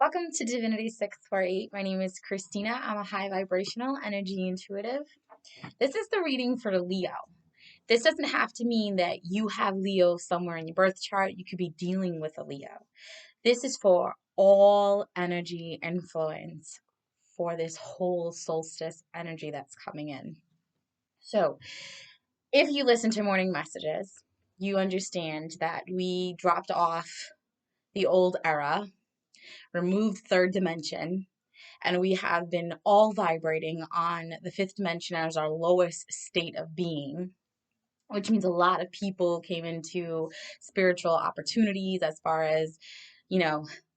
Welcome to Divinity 648. My name is Christina. I'm a high vibrational energy intuitive. This is the reading for Leo. This doesn't have to mean that you have Leo somewhere in your birth chart. You could be dealing with a Leo. This is for all energy influence for this whole solstice energy that's coming in. So, if you listen to morning messages, you understand that we dropped off the old era, removed third dimension, and we have been all vibrating on the fifth dimension as our lowest state of being, which means a lot of people came into spiritual opportunities as far as,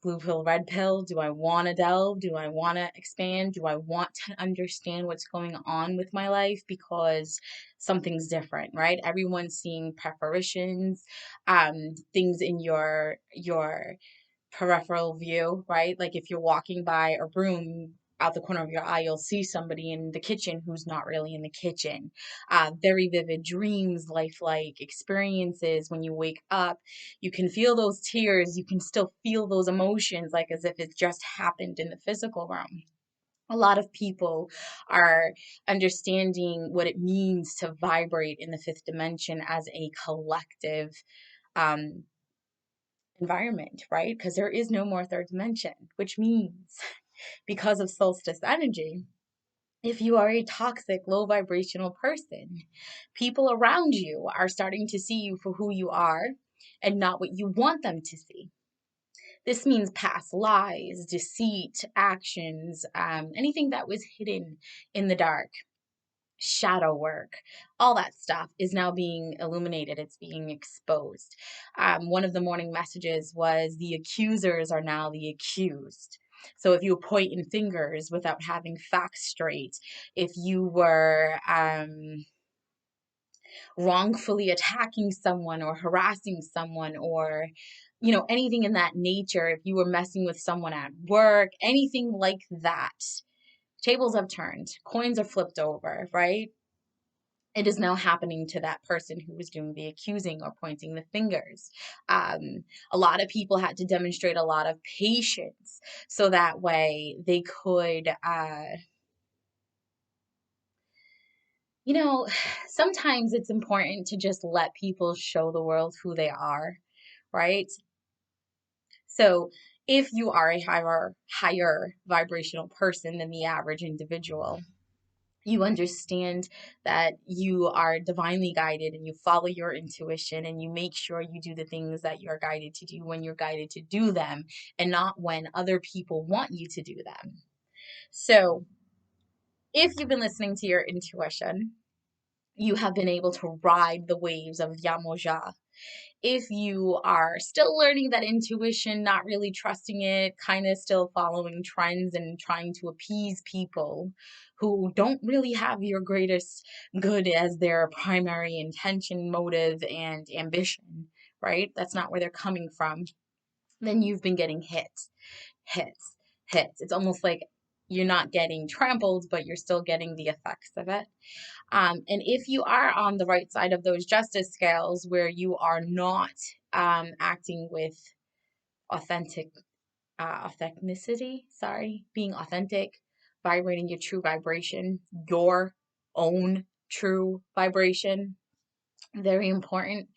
blue pill, red pill. Do I want to delve? Do I want to expand? Do I want to understand what's going on with my life? Because something's different, right? Everyone's seeing preparations, things in your peripheral view, right? Like if you're walking by a room out the corner of your eye, you'll see somebody in the kitchen who's not really in the kitchen. Very vivid dreams, lifelike experiences. When you wake up, you can feel those tears. You can still feel those emotions, like as if it just happened in the physical realm. A lot of people are understanding what it means to vibrate in the fifth dimension as a collective um, environment, right? Because there is no more third dimension, which means because of solstice energy, if you are a toxic, low vibrational person, people around you are starting to see you for who you are and not what you want them to see. This means past lies, deceit, actions, anything that was hidden in the dark, shadow work, all that stuff is now being illuminated. It's being exposed. One of the morning messages was the accusers are now the accused. So if you were pointing fingers without having facts straight, if you were wrongfully attacking someone or harassing someone or anything in that nature, if you were messing with someone at work, anything like that, tables have turned, coins are flipped over, right? It is now happening to that person who was doing the accusing or pointing the fingers. A lot of people had to demonstrate a lot of patience so that way they could, sometimes it's important to just let people show the world who they are, right? So if you are a higher vibrational person than the average individual, you understand that you are divinely guided and you follow your intuition and you make sure you do the things that you're guided to do when you're guided to do them and not when other people want you to do them. So if you've been listening to your intuition, you have been able to ride the waves of Yamoja. If you are still learning that intuition, not really trusting it, kind of still following trends and trying to appease people who don't really have your greatest good as their primary intention, motive, and ambition, right? That's not where they're coming from. Then you've been getting hits, hits. It's almost like you're not getting trampled, but you're still getting the effects of it. And if you are on the right side of those justice scales where you are not acting with authentic being authentic, vibrating your true vibration, your own true vibration, very important.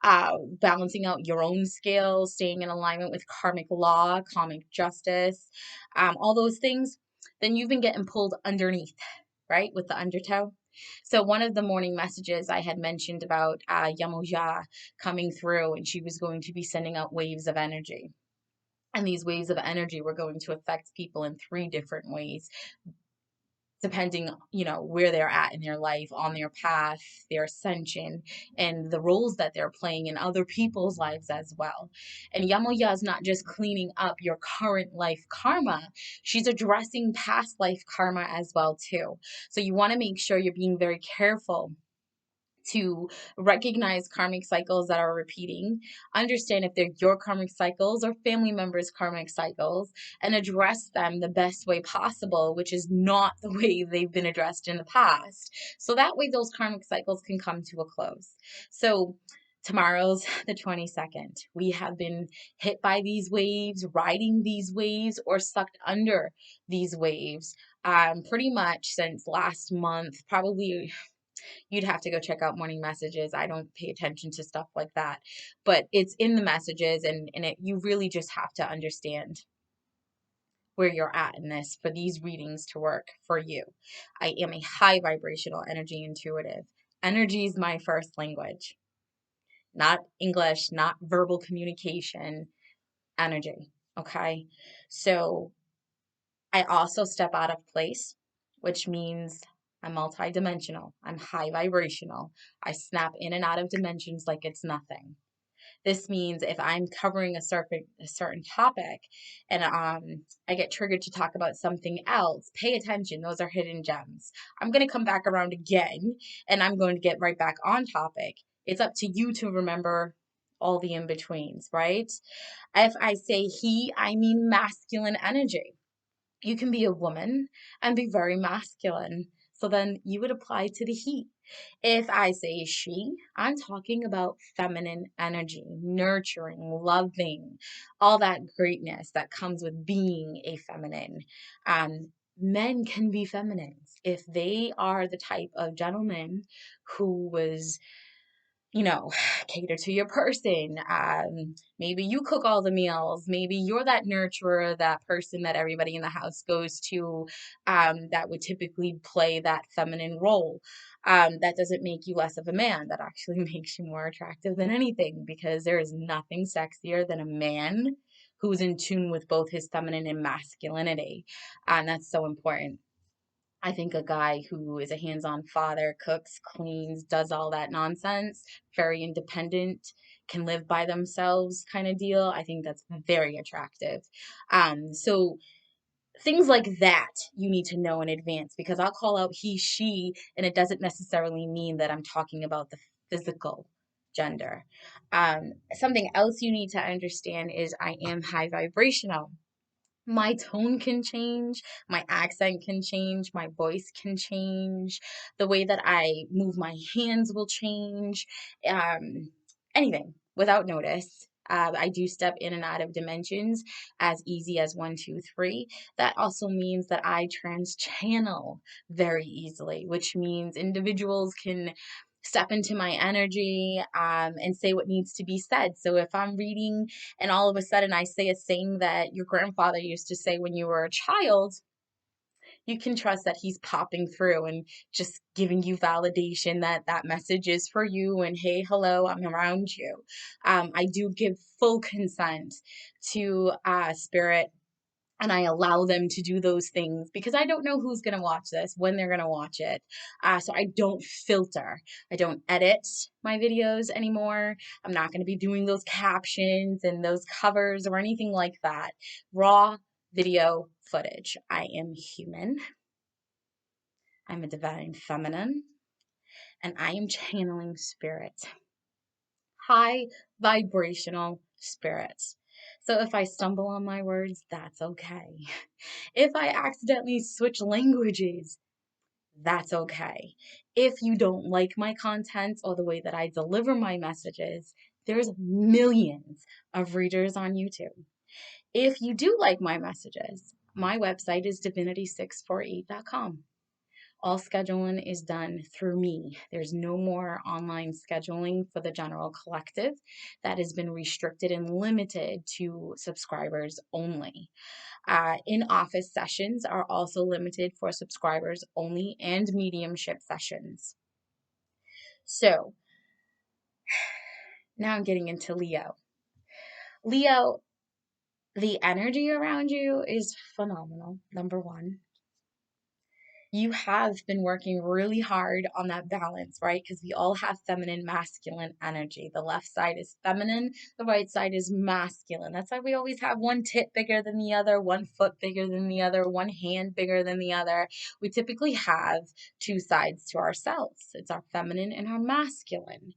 Balancing out your own scales, staying in alignment with karmic law, karmic justice, all those things, then you've been getting pulled underneath, right, with the undertow. So one of the morning messages I had mentioned about Yamoja coming through, and she was going to be sending out waves of energy. And these waves of energy were going to affect people in three different ways, depending, where they're at in their life, on their path, their ascension, and the roles that they're playing in other people's lives as well. And Yamoya is not just cleaning up your current life karma, she's addressing past life karma as well too. So you want to make sure you're being very careful to recognize karmic cycles that are repeating, understand if they're your karmic cycles or family members' karmic cycles, and address them the best way possible, which is not the way they've been addressed in the past. So that way those karmic cycles can come to a close. So Tomorrow's the 22nd. We have been hit by these waves, riding these waves, or sucked under these waves pretty much since last month. Probably you'd have to go check out morning messages. I don't pay attention to stuff like that, but it's in the messages, and you really just have to understand where you're at in this for these readings to work for you. I am a high vibrational energy intuitive. Energy is my first language, not English, not verbal communication, energy. Okay. So I also step out of place, which means I'm multidimensional. I'm high vibrational. I snap in and out of dimensions like it's nothing. This means if I'm covering a certain topic and I get triggered to talk about something else, pay attention. Those are hidden gems. I'm going to come back around again and I'm going to get right back on topic. It's up to you to remember all the in-betweens, right? If I say he, I mean masculine energy. You can be a woman and be very masculine. So then you would apply to the he. If I say she, I'm talking about feminine energy, nurturing, loving, all that greatness that comes with being a feminine. Men can be feminines if they are the type of gentleman who was, cater to your person. Maybe you cook all the meals. Maybe you're that nurturer, that person that everybody in the house goes to, that would typically play that feminine role. That doesn't make you less of a man. That actually makes you more attractive than anything, because there is nothing sexier than a man who's in tune with both his feminine and masculinity. And that's so important. I think a guy who is a hands-on father, cooks, cleans, does all that nonsense, very independent, can live by themselves kind of deal, I think that's very attractive. So things like that you need to know in advance, because I'll call out he, she, and it doesn't necessarily mean that I'm talking about the physical gender. Something else you need to understand is I am high vibrational. My tone can change, my accent can change, my voice can change, the way that I move my hands will change, um, anything without notice. I do step in and out of dimensions as easy as 1, 2, 3. That also means that I trans channel very easily, which means individuals can step into my energy and say what needs to be said. So if I'm reading and all of a sudden I say a saying that your grandfather used to say when you were a child, you can trust that he's popping through and just giving you validation that that message is for you and hey, hello, I'm around you. I do give full consent to spirit, and I allow them to do those things because I don't know who's going to watch this, when they're going to watch it. So I don't filter. I don't edit my videos anymore. I'm not going to be doing those captions and those covers or anything like that. Raw video footage. I am human. I'm a divine feminine, and I am channeling spirit. High vibrational spirits. So if I stumble on my words, that's okay. If I accidentally switch languages, that's okay. If you don't like my content or the way that I deliver my messages, there's millions of readers on YouTube. If you do like my messages, my website is divinity648.com. All scheduling is done through me. There's no more online scheduling for the general collective. That has been restricted and limited to subscribers only. In-office sessions are also limited for subscribers only, and mediumship sessions. So now I'm getting into Leo. Leo, the energy around you is phenomenal, number one. You have been working really hard on that balance, right? Because we all have feminine, masculine energy. The left side is feminine, the right side is masculine. That's why we always have one tit bigger than the other, one foot bigger than the other, one hand bigger than the other. We typically have two sides to ourselves. It's our feminine and our masculine.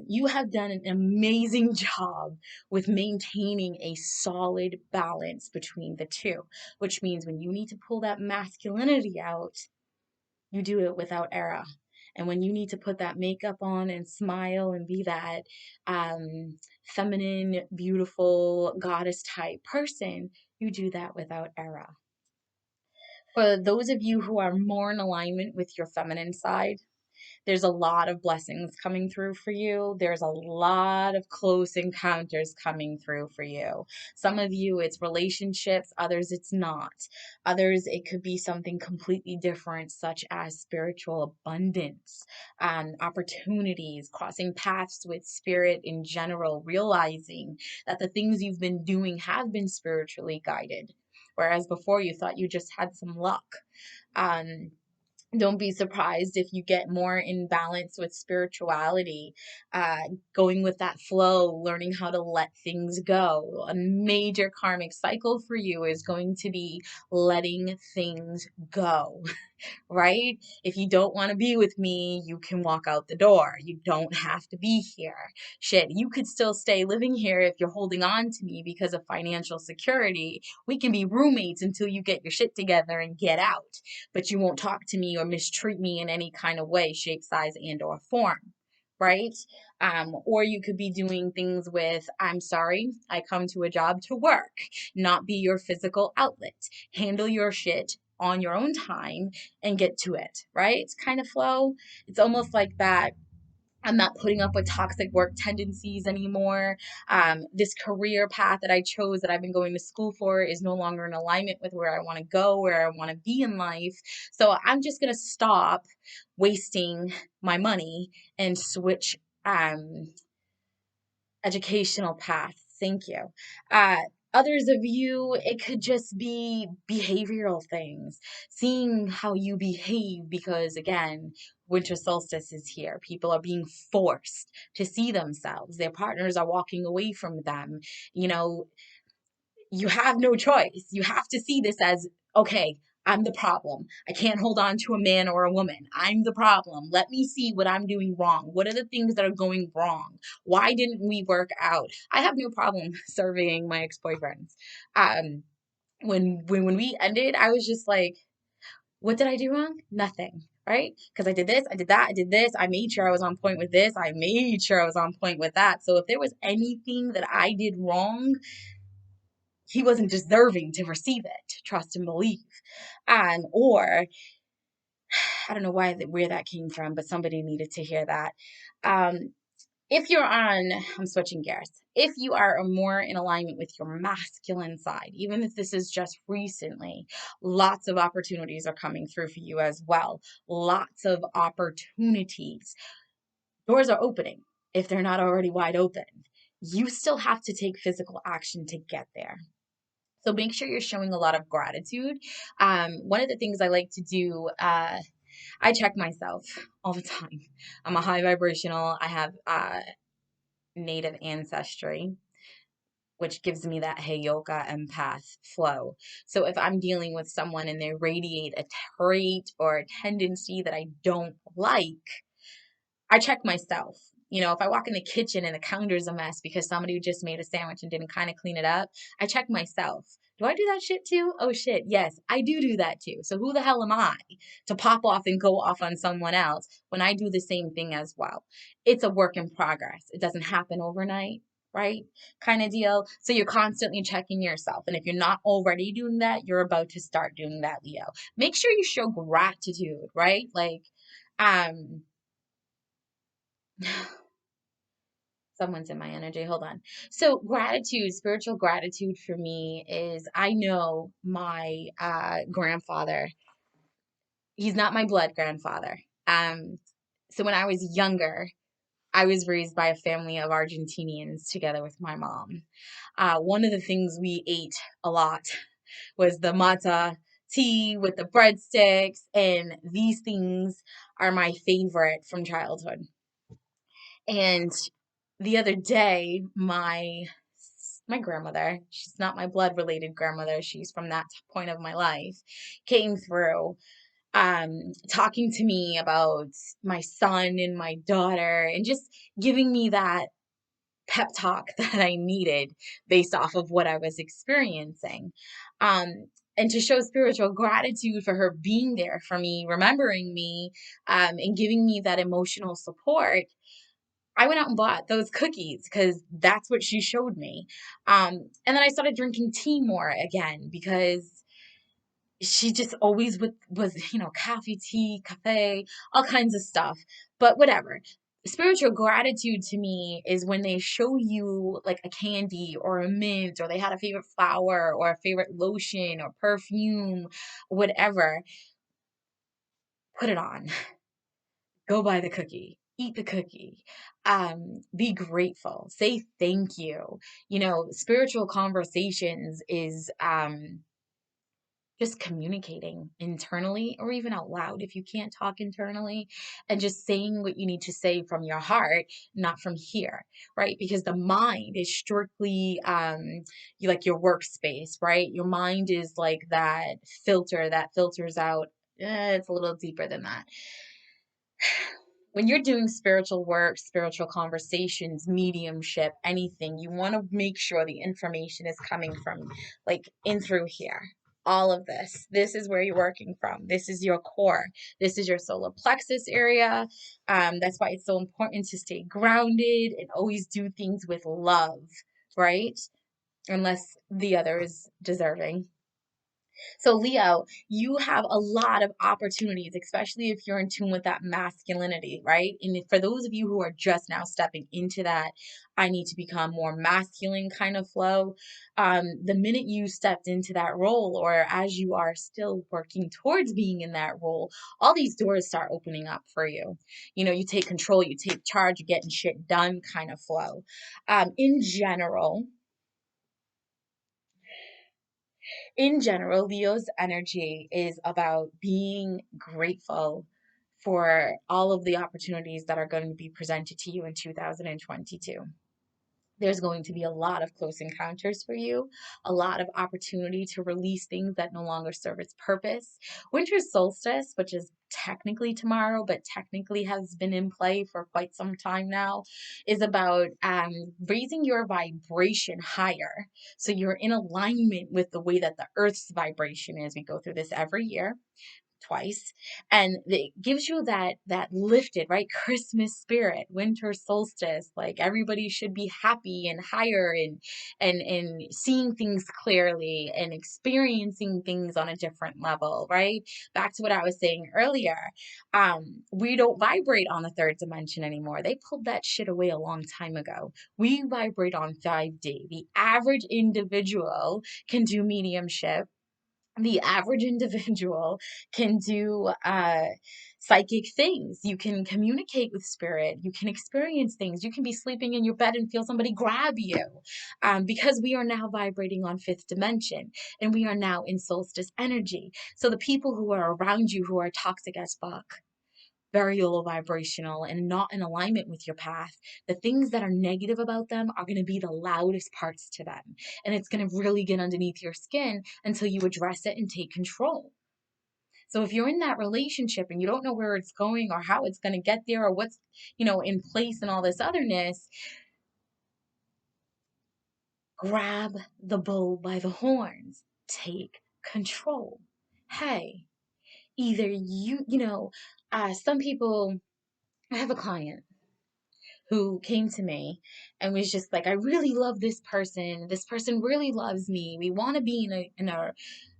You have done an amazing job with maintaining a solid balance between the two, which means when you need to pull that masculinity out, you do it without error. And when you need to put that makeup on and smile and be that feminine, beautiful, goddess type person, you do that without error. For those of you who are more in alignment with your feminine side, there's a lot of blessings coming through for you. There's a lot of close encounters coming through for you. Some of you, it's relationships, others, it's not. Others, it could be something completely different, such as spiritual abundance, opportunities, crossing paths with spirit in general, realizing that the things you've been doing have been spiritually guided. Whereas before you thought you just had some luck. Um, don't be surprised if you get more in balance with spirituality, uh, going with that flow, learning how to let things go. A major karmic cycle for you is going to be letting things go. Right? If you don't want to be with me, you can walk out the door. You don't have to be here. Shit, you could still stay living here if you're holding on to me because of financial security. We can be roommates until you get your shit together and get out. But you won't talk to me or mistreat me in any kind of way, shape, size, and or form. Right? Or you could be doing things with, I'm sorry, I come to a job to work, not be your physical outlet. Handle your shit on your own time and get to it, right? It's kind of flow. It's almost like that. I'm not putting up with toxic work tendencies anymore. This career path that I chose, that I've been going to school for, is no longer in alignment with where I want to go, where I want to be in life. So I'm just going to stop wasting my money and switch educational path. Thank you. Uh, Others of you, it could just be behavioral things, seeing how you behave, because again, winter solstice is here. People are being forced to see themselves. Their partners are walking away from them. You know, you have no choice. You have to see this as, okay, I'm the problem. I can't hold on to a man or a woman. I'm the problem. Let me see what I'm doing wrong. What are the things that are going wrong? Why didn't we work out? I have no problem surveying my ex-boyfriends. When we ended, I was just like, what did I do wrong? Nothing. Right? Because I did this, I did that, I did this. I made sure I was on point with this. I made sure I was on point with that. So if there was anything that I did wrong, he wasn't deserving to receive it. Trust and believe. Or I don't know where that came from, but somebody needed to hear that. Um, if you're on, I'm switching gears. If you are more in alignment with your masculine side, even if this is just recently, lots of opportunities are coming through for you as well. Lots of opportunities. Doors are opening if they're not already wide open. You still have to take physical action to get there. So make sure you're showing a lot of gratitude. One of the things I like to do, I check myself all the time. I'm a high vibrational. I have native ancestry, which gives me that Heyoka empath flow. So if I'm dealing with someone and they radiate a trait or a tendency that I don't like, I check myself. You know, if I walk in the kitchen and the counter's a mess because somebody just made a sandwich and didn't kind of clean it up, I check myself. Do I do that shit too? Oh shit, yes, I do that too. So who the hell am I to pop off and go off on someone else when I do the same thing as well? It's a work in progress. It doesn't happen overnight, right? Kind of deal. So you're constantly checking yourself. And if you're not already doing that, you're about to start doing that, Leo. Make sure you show gratitude, right? Like, someone's in my energy. Hold on. So gratitude, spiritual gratitude for me is, I know my grandfather. He's not my blood grandfather. So when I was younger, I was raised by a family of Argentinians together with my mom. One of the things we ate a lot was the mata tea with the breadsticks, and these things are my favorite from childhood. And the other day, my grandmother, she's not my blood related grandmother, she's from that point of my life, came through talking to me about my son and my daughter and just giving me that pep talk that I needed based off of what I was experiencing. and to show spiritual gratitude for her being there for me, remembering me, and giving me that emotional support, I went out and bought those cookies because that's what she showed me. And then I started drinking tea more again because she just always was, coffee, tea, cafe, all kinds of stuff. But whatever. Spiritual gratitude to me is when they show you like a candy or a mint, or they had a favorite flower or a favorite lotion or perfume, whatever. Put it on. Go buy the cookie. Eat the cookie. Be grateful. Say thank you. Spiritual conversations is just communicating internally or even out loud if you can't talk internally, and just saying what you need to say from your heart, not from here, right? Because the mind is strictly like your workspace, right? Your mind is like that filter that filters out. It's a little deeper than that. When you're doing spiritual work, spiritual conversations, mediumship, anything, you want to make sure the information is coming from like in through here. All of this. This is where you're working from. This is your core. This is your solar plexus area. That's why it's so important to stay grounded and always do things with love, right? Unless the other is deserving. So, Leo, you have a lot of opportunities, especially if you're in tune with that masculinity, right? And for those of you who are just now stepping into that, I need to become more masculine kind of flow. The minute you stepped into that role, or as you are still working towards being in that role, all these doors start opening up for you. You take control, you take charge, you're getting shit done kind of flow. In general, Leo's energy is about being grateful for all of the opportunities that are going to be presented to you in 2022. There's going to be a lot of close encounters for you, a lot of opportunity to release things that no longer serve its purpose. Winter solstice, which is technically tomorrow, but technically has been in play for quite some time now, is about raising your vibration higher. So you're in alignment with the way that the Earth's vibration is. We go through this every year twice, and it gives you that lifted, right, Christmas spirit, winter solstice, like everybody should be happy and higher, and seeing things clearly and experiencing things on a different level, right? Back to what I was saying earlier, we don't vibrate on the third dimension anymore. They pulled that shit away a long time ago. We vibrate on 5D. The average individual can do mediumship. The average individual can do psychic things. You can communicate with spirit. You can experience things. You can be sleeping in your bed and feel somebody grab you, because we are now vibrating on fifth dimension, and we are now in solstice energy. So the people who are around you who are toxic as fuck, very low vibrational and not in alignment with your path, the things that are negative about them are going to be the loudest parts to them. And it's going to really get underneath your skin until you address it and take control. So if you're in that relationship and you don't know where it's going or how it's going to get there or what's, in place and all this otherness, grab the bull by the horns. Take control. Hey, either some people, I have a client who came to me and was just like, I really love this person. This person really loves me. We want to be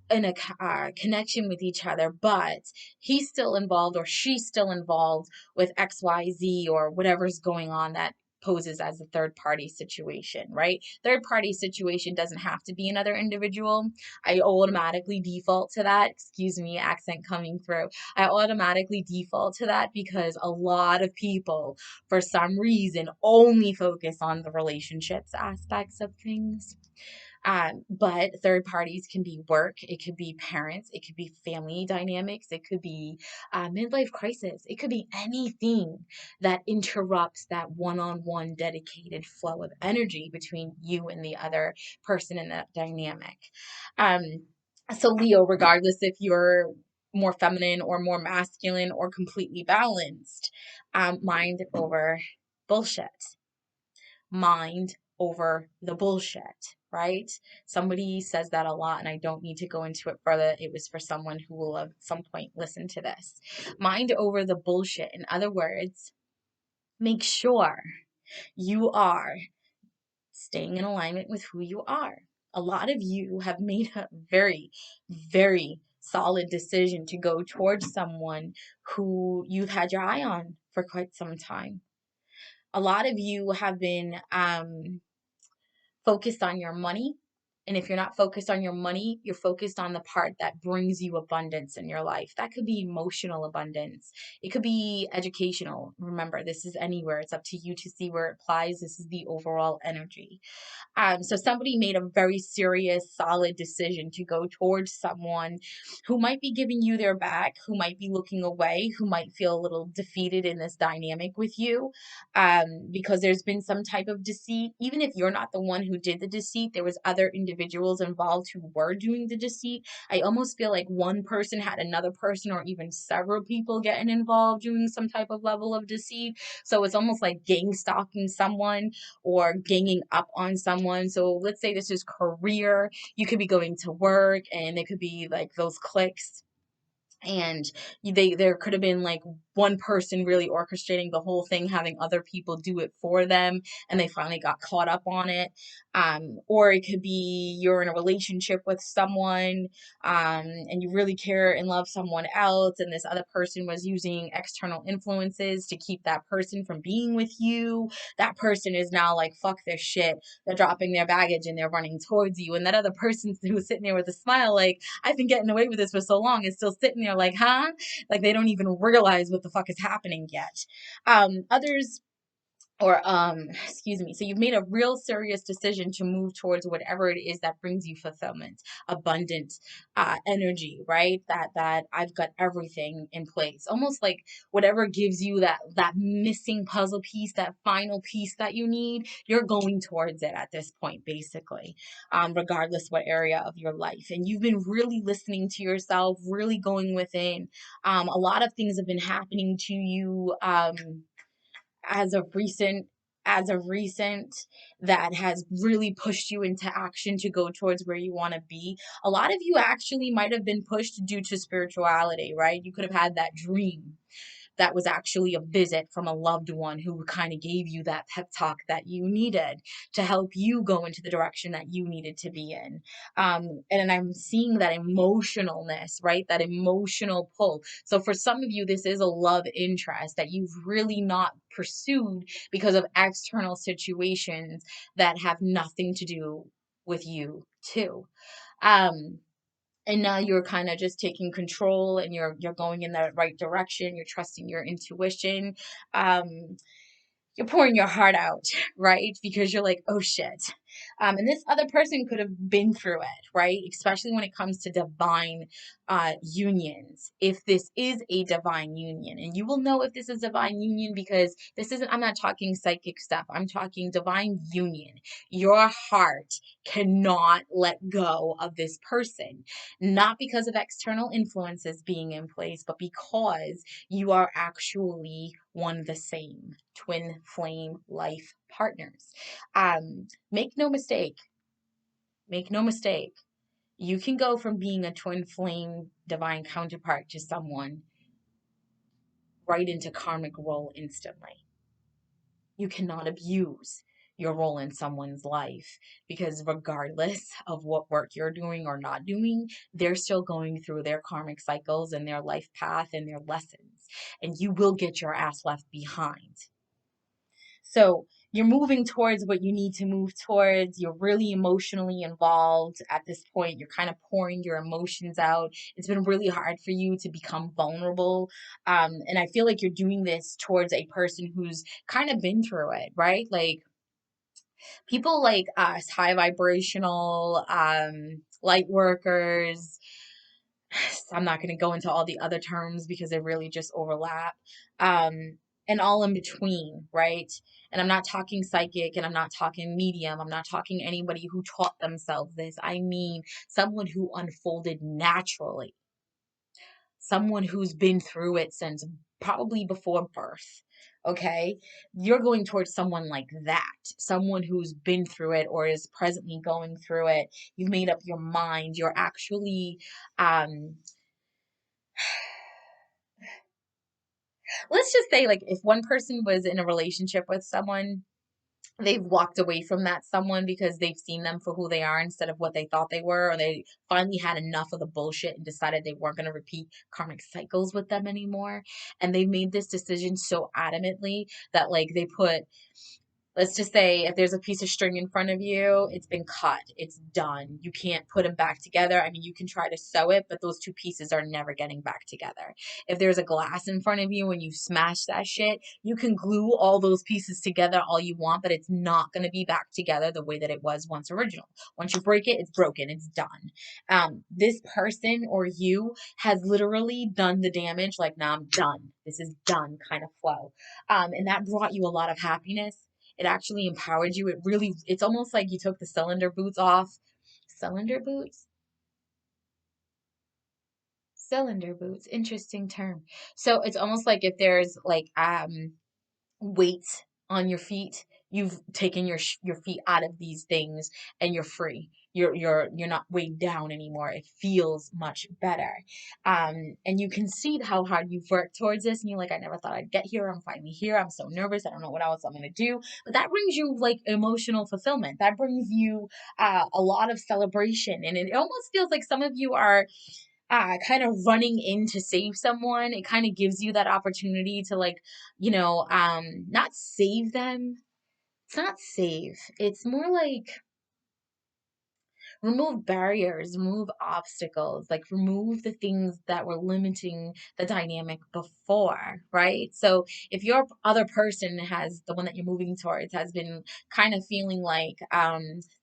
in a connection with each other, but he's still involved or she's still involved with XYZ or whatever's going on that poses as a third party situation, right? Third party situation doesn't have to be another individual. I automatically default to that. Excuse me, accent coming through. I automatically default to that because a lot of people, for some reason, only focus on the relationships aspects of things. But third parties can be work, it could be parents, it could be family dynamics, it could be midlife crisis, it could be anything that interrupts that one-on-one dedicated flow of energy between you and the other person in that dynamic. Um, so Leo, regardless if you're more feminine or more masculine or completely balanced, mind over bullshit. Mind over the bullshit. right? Somebody says that a lot, and I don't need to go into it further. It was for someone who will at some point listen to this. Mind over the bullshit. In other words, make sure you are staying in alignment with who you are. A lot of you have made a very, very solid decision to go towards someone who you've had your eye on for quite some time. A lot of you have been focused on your money. And if you're not focused on your money, you're focused on the part that brings you abundance in your life. That could be emotional abundance. It could be educational. Remember, this is anywhere. It's up to you to see where it applies. This is the overall energy. So somebody made a very serious, solid decision to go towards someone who might be giving you their back, who might be looking away, who might feel a little defeated in this dynamic with you, because there's been some type of deceit. Even if you're not the one who did the deceit, there was other individuals involved who were doing the deceit. I almost feel like one person had another person, or even several people getting involved doing some type of level of deceit. So it's almost like gang stalking someone or ganging up on someone. So let's say this is career. You could be going to work and it could be like those cliques, and there could have been like one person really orchestrating the whole thing, having other people do it for them, and they finally got caught up on it. Or it could be you're in a relationship with someone, and you really care and love someone else, and this other person was using external influences to keep that person from being with you. That person is now like, fuck this shit. They're dropping their baggage and they're running towards you. And that other person who's sitting there with a smile, like, I've been getting away with this for so long, is still sitting there like, huh? Like they don't even realize what the fuck is happening yet. Others or excuse me, so you've made a real serious decision to move towards whatever it is that brings you fulfillment, abundant energy, right? That I've got everything in place, almost like whatever gives you that missing puzzle piece, that final piece that you need, you're going towards it at this point, basically, regardless what area of your life. And you've been really listening to yourself, really going within. A lot of things have been happening to you as of recent that has really pushed you into action to go towards where you want to be. A lot of you actually might have been pushed due to spirituality, right? You could have had that dream that was actually a visit from a loved one who kind of gave you that pep talk that you needed to help you go into the direction that you needed to be in. And I'm seeing that emotionalness, right? That emotional pull. So for some of you, this is a love interest that you've really not pursued because of external situations that have nothing to do with you too. And now you're kind of just taking control, and you're going in the right direction. You're trusting your intuition. You're pouring your heart out, right? Because you're like, oh shit. And this other person could have been through it, right? Especially when it comes to divine unions. If this is a divine union, and you will know if this is divine union because this isn't, I'm not talking psychic stuff. I'm talking divine union. Your heart cannot let go of this person, not because of external influences being in place, but because you are actually one the same, twin flame life partners. Make no mistake, make no mistake. You can go from being a twin flame divine counterpart to someone right into karmic role instantly. You cannot abuse your role in someone's life, because regardless of what work you're doing or not doing, they're still going through their karmic cycles and their life path and their lessons, and you will get your ass left behind. So you're moving towards what you need to move towards. You're really emotionally involved at this point. You're kind of pouring your emotions out. It's been really hard for you to become vulnerable. And I feel like you're doing this towards a person who's kind of been through it, right? Like people like us, high vibrational, light workers. I'm not going to go into all the other terms because they really just overlap. And all in between, right? And I'm not talking psychic, and I'm not talking medium. I'm not talking anybody who taught themselves this. I mean someone who unfolded naturally, someone who's been through it since probably before birth. Okay, you're going towards someone like that, someone who's been through it or is presently going through it. You've made up your mind. You're actually, um, let's just say, like, if one person was in a relationship with someone, they've walked away from that someone because they've seen them for who they are instead of what they thought they were, or they finally had enough of the bullshit and decided they weren't going to repeat karmic cycles with them anymore. And they made this decision so adamantly that, like, they put, let's just say, if there's a piece of string in front of you, it's been cut, it's done. You can't put them back together. I mean, you can try to sew it, but those two pieces are never getting back together. If there's a glass in front of you and you smash that shit, you can glue all those pieces together all you want, but it's not going to be back together the way that it was once original. Once you break it, it's broken, it's done. This person or you has literally done the damage, like, nah, I'm done, this is done kind of flow. And that brought you a lot of happiness. It actually empowered you. It's almost like you took the cylinder boots off. Cylinder boots? Cylinder boots. Interesting term. So it's almost like if there's like weight on your feet, you've taken your feet out of these things and you're free. You're not weighed down anymore. It feels much better. And you can see how hard you've worked towards this, and you're like, I never thought I'd get here. I'm finally here. I'm so nervous. I don't know what else I'm gonna do. But that brings you like emotional fulfillment. That brings you a lot of celebration, and it almost feels like some of you are kind of running in to save someone. It kind of gives you that opportunity to, like, not save them. It's not save. It's more like remove barriers, remove obstacles, like remove the things that were limiting the dynamic before, right? So if your other person has the one that you're moving towards has been kind of feeling like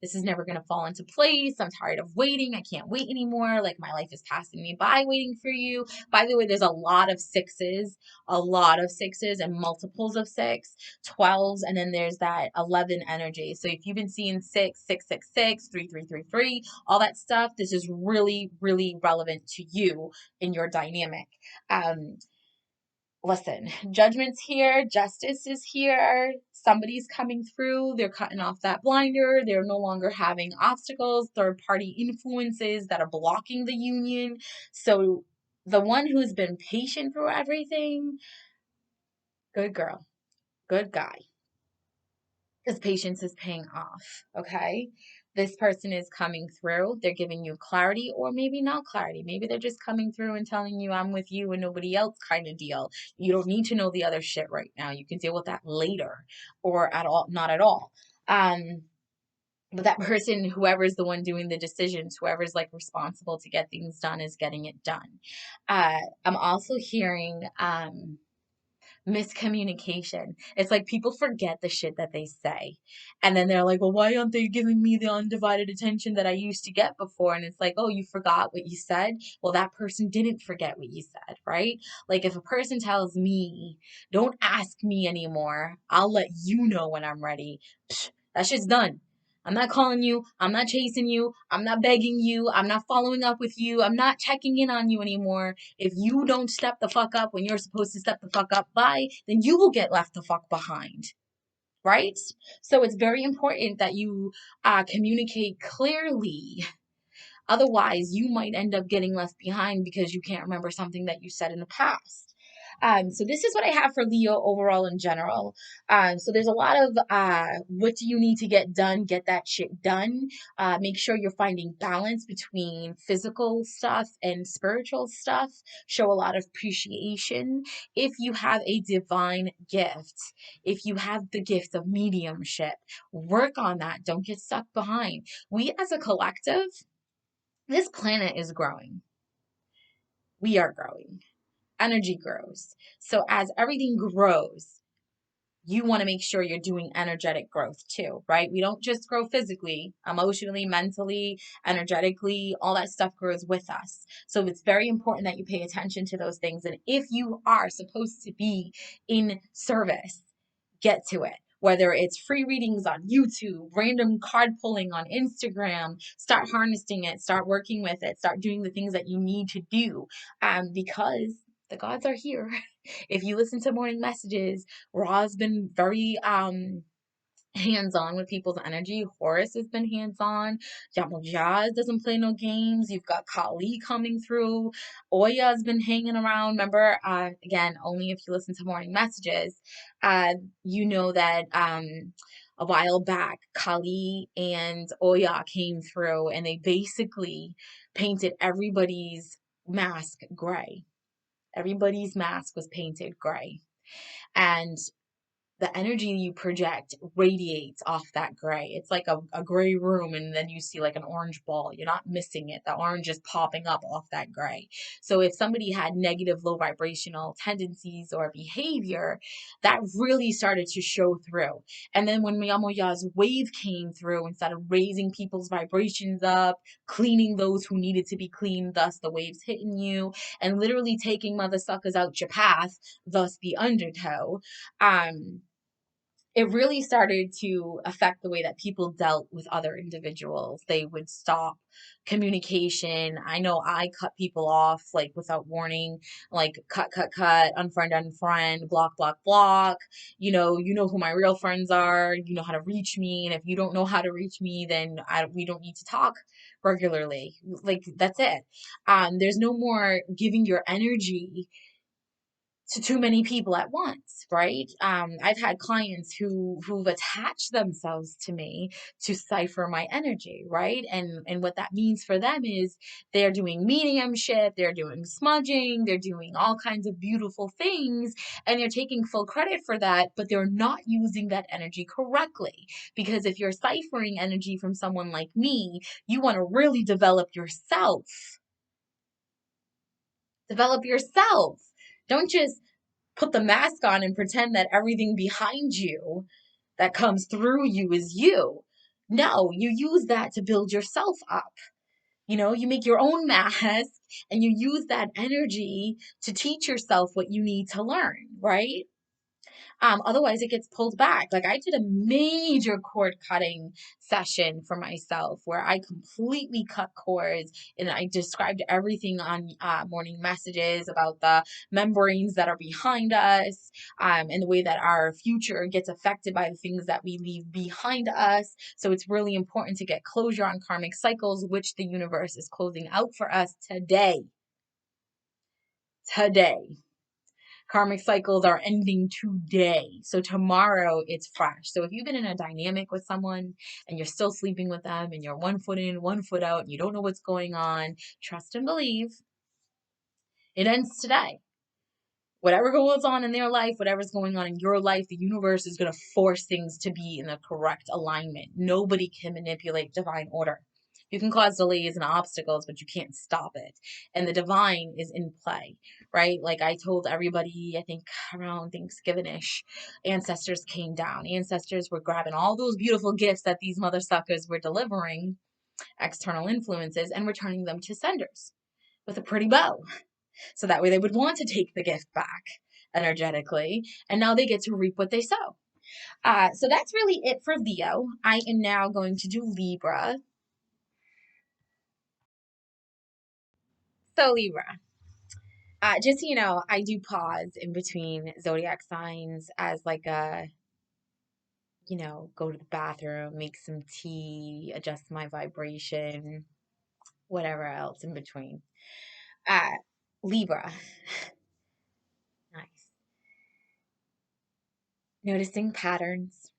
this is never going to fall into place, I'm tired of waiting, I can't wait anymore, like my life is passing me by waiting for you. By the way, there's a lot of sixes and multiples of six, 12s, and then there's that 11 energy. So if you've been seeing 6, 6, 6, 6, 3, 3, 3, 3, all that stuff, this is really, really relevant to you in your dynamic. Um, Listen, judgment's here, justice is here, somebody's coming through, they're cutting off that blinder, they're no longer having obstacles, third party influences that are blocking the union. So the one who's been patient through everything, good girl, good guy, because patience is paying off. Okay, this person is coming through, they're giving you clarity, or maybe not clarity, maybe they're just coming through and telling you I'm with you and nobody else kind of deal. You don't need to know the other shit right now, you can deal with that later, or at all, not at all. But that person, whoever's the one doing the decisions, whoever's like responsible to get things done, is getting it done. I'm also hearing miscommunication. It's like people forget the shit that they say. And then they're like, well, why aren't they giving me the undivided attention that I used to get before? And it's like, oh, you forgot what you said? Well, that person didn't forget what you said, right? Like if a person tells me, don't ask me anymore, I'll let you know when I'm ready. Psh, that shit's done. I'm not calling you. I'm not chasing you. I'm not begging you. I'm not following up with you. I'm not checking in on you anymore. If you don't step the fuck up when you're supposed to step the fuck up by, then you will get left the fuck behind. Right? So it's very important that you communicate clearly. Otherwise, you might end up getting left behind because you can't remember something that you said in the past. So this is what I have for Leo overall in general. So there's a lot of what do you need to get done? Get that shit done. Make sure you're finding balance between physical stuff and spiritual stuff. Show a lot of appreciation. If you have a divine gift, if you have the gift of mediumship, work on that. Don't get stuck behind. We as a collective, this planet is growing. We are growing. Energy grows. So as everything grows, you want to make sure you're doing energetic growth too, right? We don't just grow physically, emotionally, mentally, energetically, all that stuff grows with us. So it's very important that you pay attention to those things. And if you are supposed to be in service, get to it. Whether it's free readings on YouTube, random card pulling on Instagram, start harnessing it, start working with it, start doing the things that you need to do. Because The gods are here. If you listen to morning messages, Ra's been very hands-on with people's energy. Horus has been hands-on. Yamujaz doesn't play no games. You've got Kali coming through. Oya's been hanging around. Remember, again, only if you listen to morning messages, you know that a while back, Kali and Oya came through and they basically painted everybody's mask gray. Everybody's mask was painted gray. And the energy you project radiates off that gray. It's like a gray room, and then you see like an orange ball. You're not missing it. The orange is popping up off that gray. So if somebody had negative, low vibrational tendencies or behavior, that really started to show through. And then when Miyamoya's wave came through and started raising people's vibrations up, cleaning those who needed to be cleaned, thus the waves hitting you, and literally taking mother suckers out your path, thus the undertow. It really started to affect the way that people dealt with other individuals. They would stop communication. I know I cut people off like without warning, like cut, unfriend, unfriend, block, block, block. You know who my real friends are. You know how to reach me. And if you don't know how to reach me, then we don't need to talk regularly. Like that's it. There's no more giving your energy to too many people at once, right? I've had clients who've attached themselves to me to cipher my energy, right? And what that means for them is they're doing mediumship, they're doing smudging, they're doing all kinds of beautiful things, and they're taking full credit for that, but they're not using that energy correctly. Because if you're ciphering energy from someone like me, you want to really develop yourself. Develop yourself. Don't just put the mask on and pretend that everything behind you that comes through you is you. No, you use that to build yourself up. You make your own mask and you use that energy to teach yourself what you need to learn, right? Otherwise, it gets pulled back. Like I did a major cord cutting session for myself where I completely cut cords and I described everything on morning messages about the membranes that are behind us, and the way that our future gets affected by the things that we leave behind us. So it's really important to get closure on karmic cycles, which the universe is closing out for us today. Today. Karmic cycles are ending today. So tomorrow it's fresh. So if you've been in a dynamic with someone and you're still sleeping with them and you're 1 foot in, 1 foot out, and you don't know what's going on, trust and believe it ends today. Whatever goes on in their life, whatever's going on in your life, the universe is going to force things to be in the correct alignment. Nobody can manipulate divine order. You can cause delays and obstacles, but you can't stop it. And the divine is in play, right? Like I told everybody, I think around Thanksgiving-ish, ancestors came down. Ancestors were grabbing all those beautiful gifts that these mother suckers were delivering, external influences, and returning them to senders with a pretty bow. So that way they would want to take the gift back energetically. And now they get to reap what they sow. So that's really it for Leo. I am now going to do Libra. So Libra. Just so you know, I do pause in between zodiac signs as like go to the bathroom, make some tea, adjust my vibration, whatever else in between. Libra. Nice. Noticing patterns.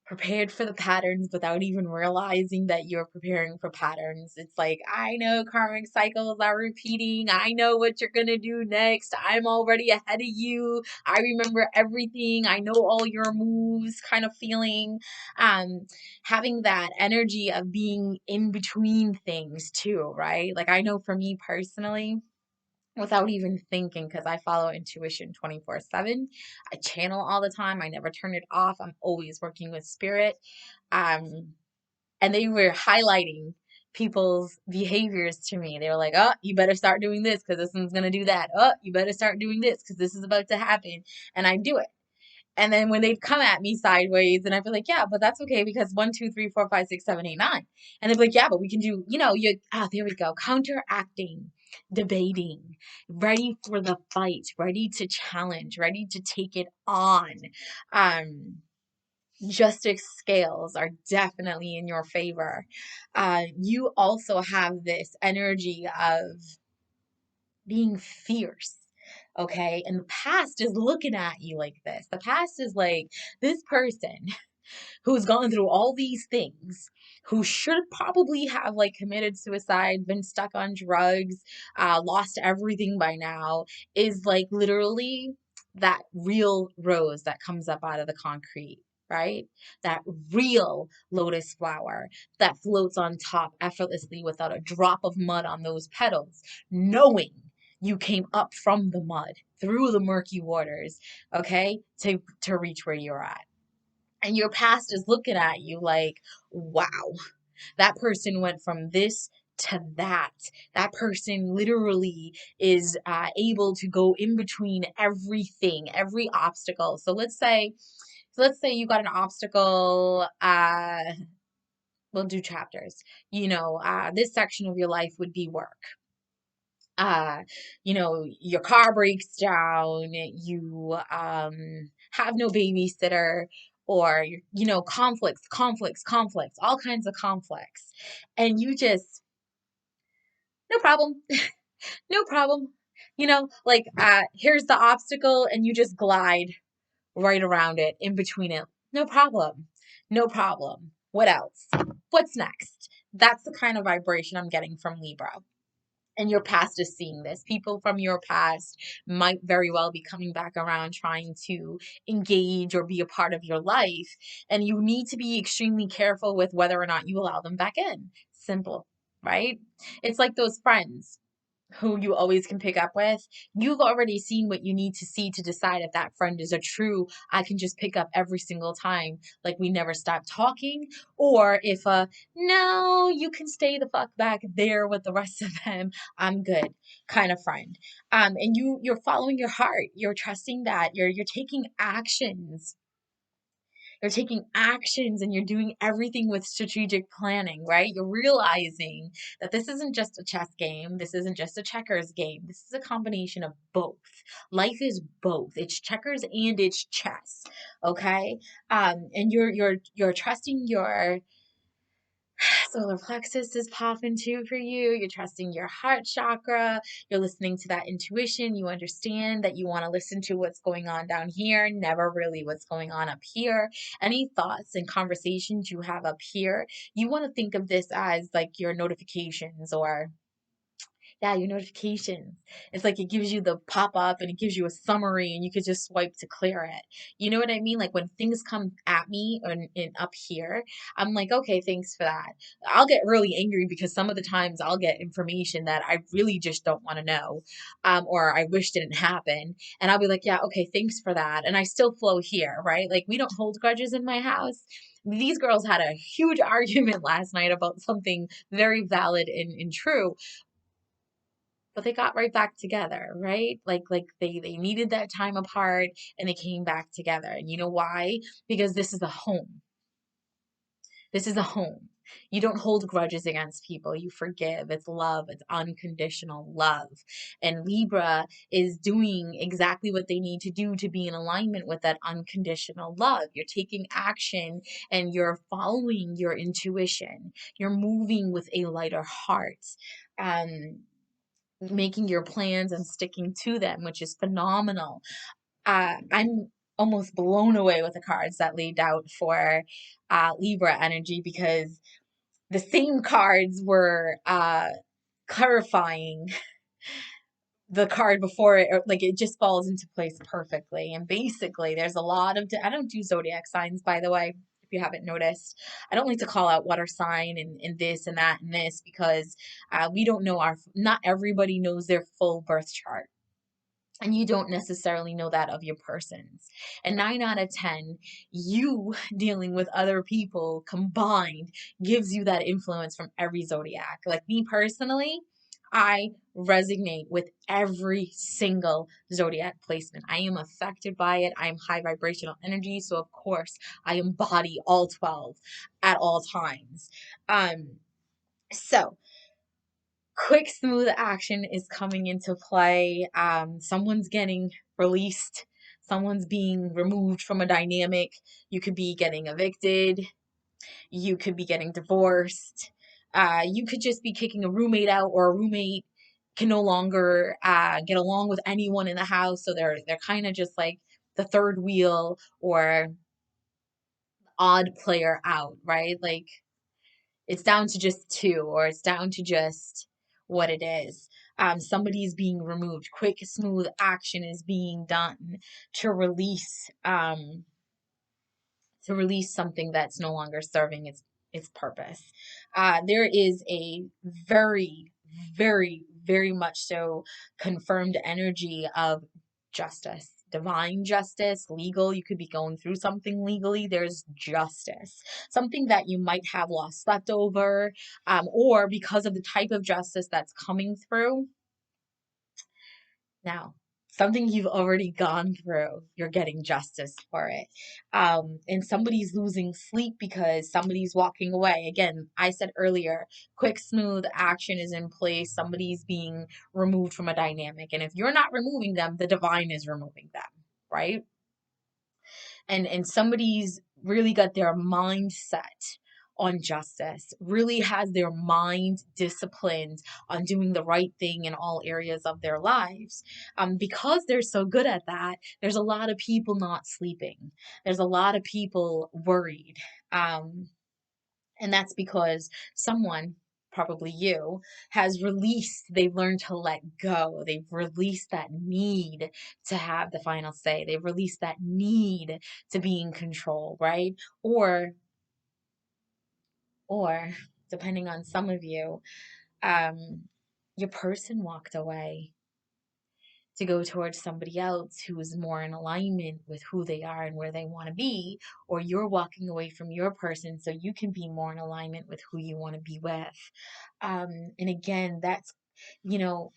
Prepared for the patterns without even realizing that you're preparing for patterns. It's like, I know karmic cycles are repeating. I know what you're going to do next. I'm already ahead of you. I remember everything. I know all your moves kind of feeling. Having that energy of being in between things too, right? Like I know for me personally, without even thinking, because I follow intuition 24/7. I channel all the time. I never turn it off. I'm always working with spirit. And they were highlighting people's behaviors to me. They were like, oh, you better start doing this because this one's going to do that. Oh, you better start doing this because this is about to happen. And I do it. And then when they'd come at me sideways, and I'd be like, yeah, but that's okay because 1, 2, 3, 4, 5, 6, 7, 8, 9. And they'd be like, yeah, but we can do, there we go, counteracting debating, ready for the fight, ready to challenge, ready to take it on. Justice scales are definitely in your favor. You also have this energy of being fierce. Okay. And the past is looking at you like this. The past is like, this person who's gone through all these things, who should probably have like committed suicide, been stuck on drugs, lost everything by now, is like literally that real rose that comes up out of the concrete. Right? That real lotus flower that floats on top effortlessly without a drop of mud on those petals, knowing you came up from the mud, through the murky waters, okay, to reach where you're at. And your past is looking at you like, wow, that person went from this to that. That person literally is able to go in between everything, every obstacle. So let's say you got an obstacle. We'll do chapters. This section of your life would be work. uh your car breaks down, you have no babysitter, or conflicts, all kinds of conflicts, and you just, no problem, no problem, like here's the obstacle, and you just glide right around it, in between it, no problem, no problem. What else? What's next? That's the kind of vibration I'm getting from Libra. And your past is seeing this. People from your past might very well be coming back around, trying to engage or be a part of your life. And you need to be extremely careful with whether or not you allow them back in. Simple, right? It's like those friends who you always can pick up with. You've already seen what you need to see to decide if that friend is a true, I can just pick up every single time, like we never stop talking, or if no, you can stay the fuck back there with the rest of them, I'm good kind of friend. And you're following your heart. You're trusting that. You're taking actions. You're taking actions, and you're doing everything with strategic planning, right? You're realizing that this isn't just a chess game. This isn't just a checkers game. This is a combination of both. Life is both. It's checkers and it's chess. Okay. And you're trusting your solar plexus is popping too for you. You're trusting your heart chakra. You're listening to that intuition. You understand that you want to listen to what's going on down here, never really what's going on up here. Any thoughts and conversations you have up here, you want to think of this as like your notifications, or yeah, your notifications. It's like it gives you the pop up, and it gives you a summary, and you could just swipe to clear it. You know what I mean? Like when things come at me and up here, I'm like, okay, thanks for that. I'll get really angry because some of the times I'll get information that I really just don't want to know, or I wish didn't happen. And I'll be like, yeah, okay, thanks for that. And I still flow here, right? Like we don't hold grudges in my house. These girls had a huge argument last night about something very valid and true, but they got right back together, right? Like they needed that time apart, and they came back together. And you know why? Because this is a home. This is a home. You don't hold grudges against people. You forgive. It's love. It's unconditional love. And Libra is doing exactly what they need to do to be in alignment with that unconditional love. You're taking action, and you're following your intuition. You're moving with a lighter heart. Making your plans and sticking to them, which is phenomenal. I'm almost blown away with the cards that laid out for Libra energy, because the same cards were clarifying the card before it, or like it just falls into place perfectly. And basically, there's a lot of, I don't do zodiac signs, by the way, if you haven't noticed. I don't like to call out water sign and this and that and this, because we don't know not everybody knows their full birth chart. And you don't necessarily know that of your persons. And 9 out of 10, you dealing with other people combined gives you that influence from every zodiac. Like me personally, I resonate with every single zodiac placement. I am affected by it. I am high vibrational energy. So, of course, I embody all 12 at all times. So, Quick, smooth action is coming into play. Someone's getting released. Someone's being removed from a dynamic. You could be getting evicted. You could be getting divorced. You could just be kicking a roommate out, or a roommate can no longer get along with anyone in the house. So they're kind of just like the third wheel or odd player out, right? Like it's down to just two, or it's down to just what it is. Somebody's being removed. Quick, smooth action is being done to release something that's no longer serving its purpose. There is a very, very, very much so confirmed energy of justice, divine justice, legal. You could be going through something legally. There's justice, something that you might have lost slept over, or because of the type of justice that's coming through. Now, something you've already gone through, you're getting justice for it. And somebody's losing sleep because somebody's walking away. Again, I said earlier, quick, smooth action is in place. Somebody's being removed from a dynamic. And if you're not removing them, the divine is removing them, right? And somebody's really got their mind set on justice, really has their mind disciplined on doing the right thing in all areas of their lives. Because they're so good at that, there's a lot of people not sleeping. There's a lot of people worried. And that's because someone, probably you, has released, they've learned to let go. They've released that need to have the final say. They've released that need to be in control, right? Or depending on some of you, um, your person walked away to go towards somebody else who is more in alignment with who they are and where they want to be, or you're walking away from your person so you can be more in alignment with who you want to be with. And again, that's, you know,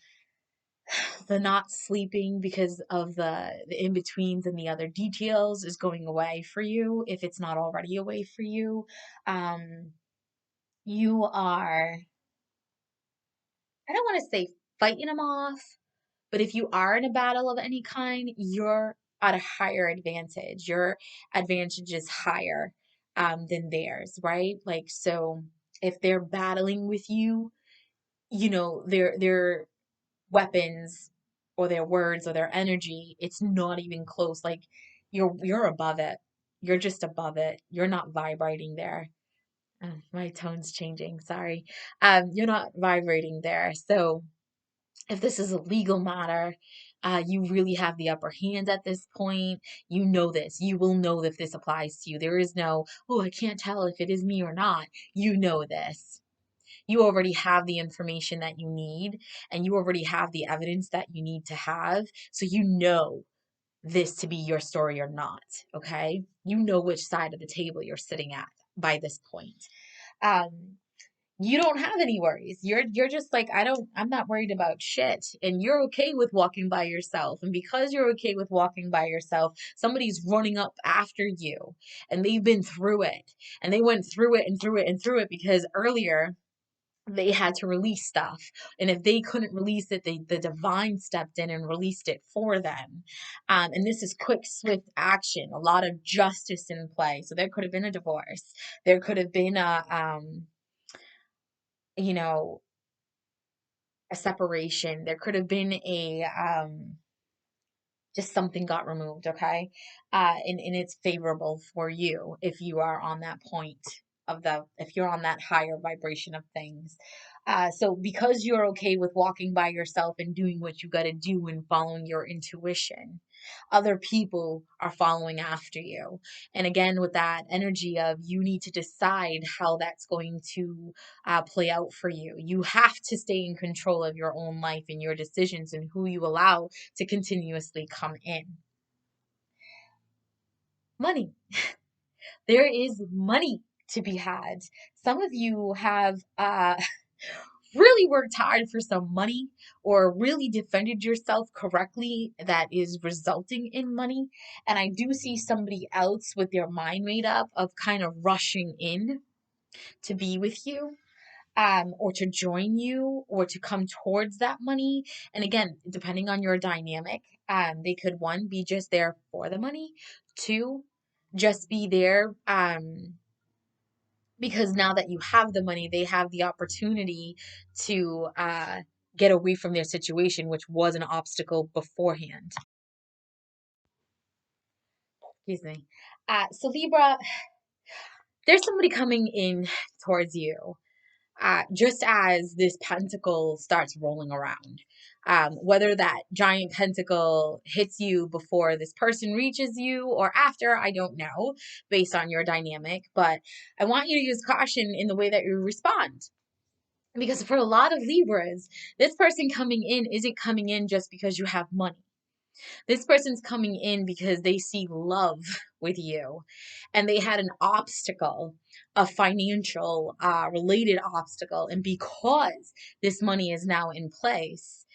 the not sleeping because of the in-betweens and the other details is going away for you, if it's not already away for you. You are, I don't want to say fighting them off, but if you are in a battle of any kind, you're at a higher advantage. Your advantage is higher than theirs, right? Like, so if they're battling with you, you know, their weapons or their words or their energy, it's not even close. Like you're above it. You're just above it. You're not vibrating there. My tone's changing. Sorry. You're not vibrating there. So if this is a legal matter, you really have the upper hand at this point. You know this. You will know if this applies to you. There is no, oh, I can't tell if it is me or not. You know this. You already have the information that you need, and you already have the evidence that you need to have. So you know this to be your story or not. Okay. You know which side of the table you're sitting at by this point. Um, you don't have any worries. You're just like, I'm not worried about shit. And you're okay with walking by yourself. And because you're okay with walking by yourself, somebody's running up after you and they've been through it. And they went through it and through it and through it because earlier they had to release stuff. And if they couldn't release it, the divine stepped in and released it for them. And this is quick, swift action, a lot of justice in play. So there could have been a divorce. There could have been you know, a separation. There could have been a just something got removed, okay? And it's favorable for you if you are on that point if you're on that higher vibration of things. So because you're okay with walking by yourself and doing what you got to do and following your intuition, other people are following after you. And again, with that energy of you need to decide how that's going to play out for you. You have to stay in control of your own life and your decisions and who you allow to continuously come in. Money. There is money to be had. Some of you have really worked hard for some money or really defended yourself correctly that is resulting in money. And I do see somebody else with their mind made up of kind of rushing in to be with you. or to join you or to come towards that money. And again, depending on your dynamic, they could, one, be just there for the money, two, just be there because now that you have the money, they have the opportunity to get away from their situation, which was an obstacle beforehand. Excuse me. So Libra, there's somebody coming in towards you. Just as this pentacle starts rolling around. Whether that giant pentacle hits you before this person reaches you or after, I don't know, based on your dynamic. But I want you to use caution in the way that you respond. Because for a lot of Libras, this person coming in isn't coming in just because you have money. This person's coming in because they see love with you and they had an obstacle, a financial related obstacle. And because this money is now in place,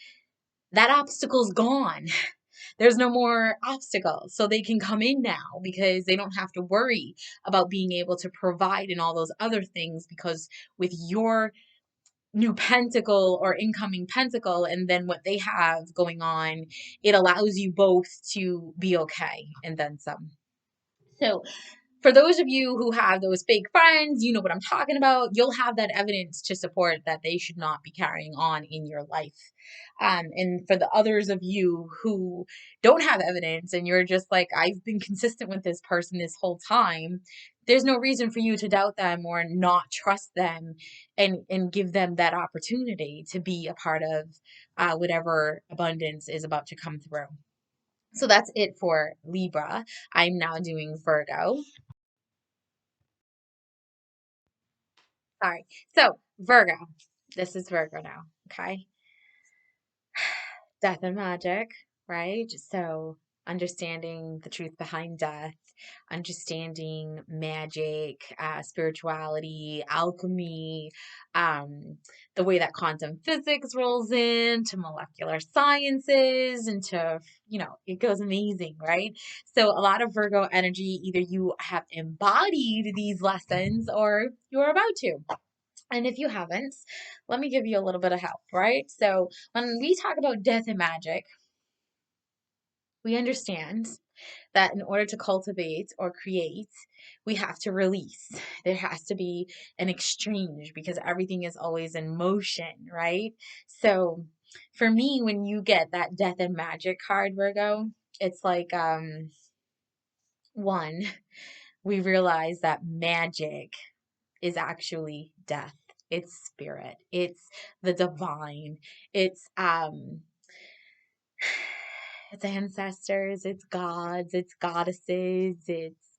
that obstacle's gone. There's no more obstacles. So they can come in now because they don't have to worry about being able to provide and all those other things because with your new pentacle or incoming pentacle and then what they have going on, it allows you both to be okay and then some. So for those of you who have those fake friends, you know what I'm talking about. You'll have that evidence to support that they should not be carrying on in your life. And for the others of you who don't have evidence and you're just like, I've been consistent with this person this whole time, there's no reason for you to doubt them or not trust them and give them that opportunity to be a part of whatever abundance is about to come through. So that's it for Libra. I'm now doing Virgo. Sorry. So, Virgo. This is Virgo now. Okay. Death and magic, right? So, understanding the truth behind death, understanding magic, spirituality, alchemy, the way that quantum physics rolls into molecular sciences, into, it goes amazing, right? So, a lot of Virgo energy, either you have embodied these lessons or you're about to. And if you haven't, let me give you a little bit of help, right? So when we talk about death and magic, we understand that in order to cultivate or create, we have to release. There has to be an exchange because everything is always in motion, right? So for me, when you get that death and magic card, Virgo, it's like, one, we realize that magic is actually death. It's spirit. It's the divine. It's ancestors, it's gods, it's goddesses, it's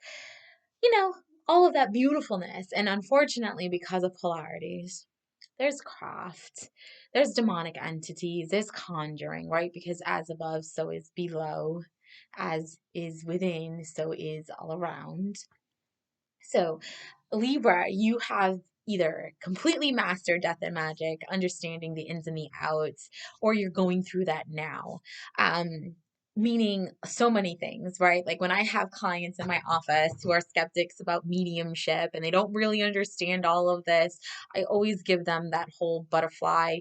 you know, all of that beautifulness. And unfortunately, because of polarities, there's craft, there's demonic entities, there's conjuring, right? Because as above, so is below, as is within, so is all around. So Libra, you have either completely mastered death and magic, understanding the ins and the outs, or you're going through that now. Meaning so many things, right? Like when I have clients in my office who are skeptics about mediumship and they don't really understand all of this, I always give them that whole butterfly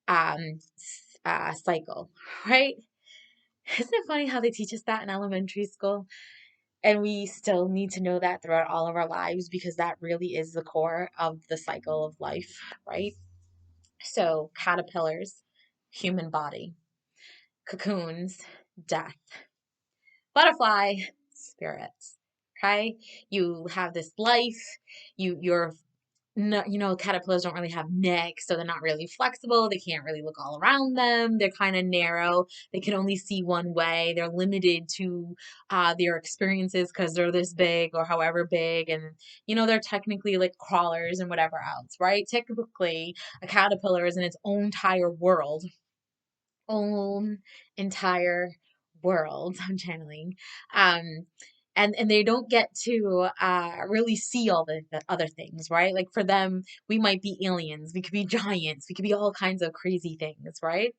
cycle, right? Isn't it funny how they teach us that in elementary school? And we still need to know that throughout all of our lives because that really is the core of the cycle of life, right? So, caterpillars, human body, cocoons, death, butterfly, spirits. Okay? You have this life, you're no, caterpillars don't really have necks, so they're not really flexible. They can't really look all around them. They're kind of narrow. They can only see one way. They're limited to their experiences because they're this big or however big. And, they're technically like crawlers and whatever else, right? Typically, a caterpillar is in its own entire world. I'm channeling. Um, and they don't get to really see all the other things, right? Like for them, we might be aliens, we could be giants, we could be all kinds of crazy things, right?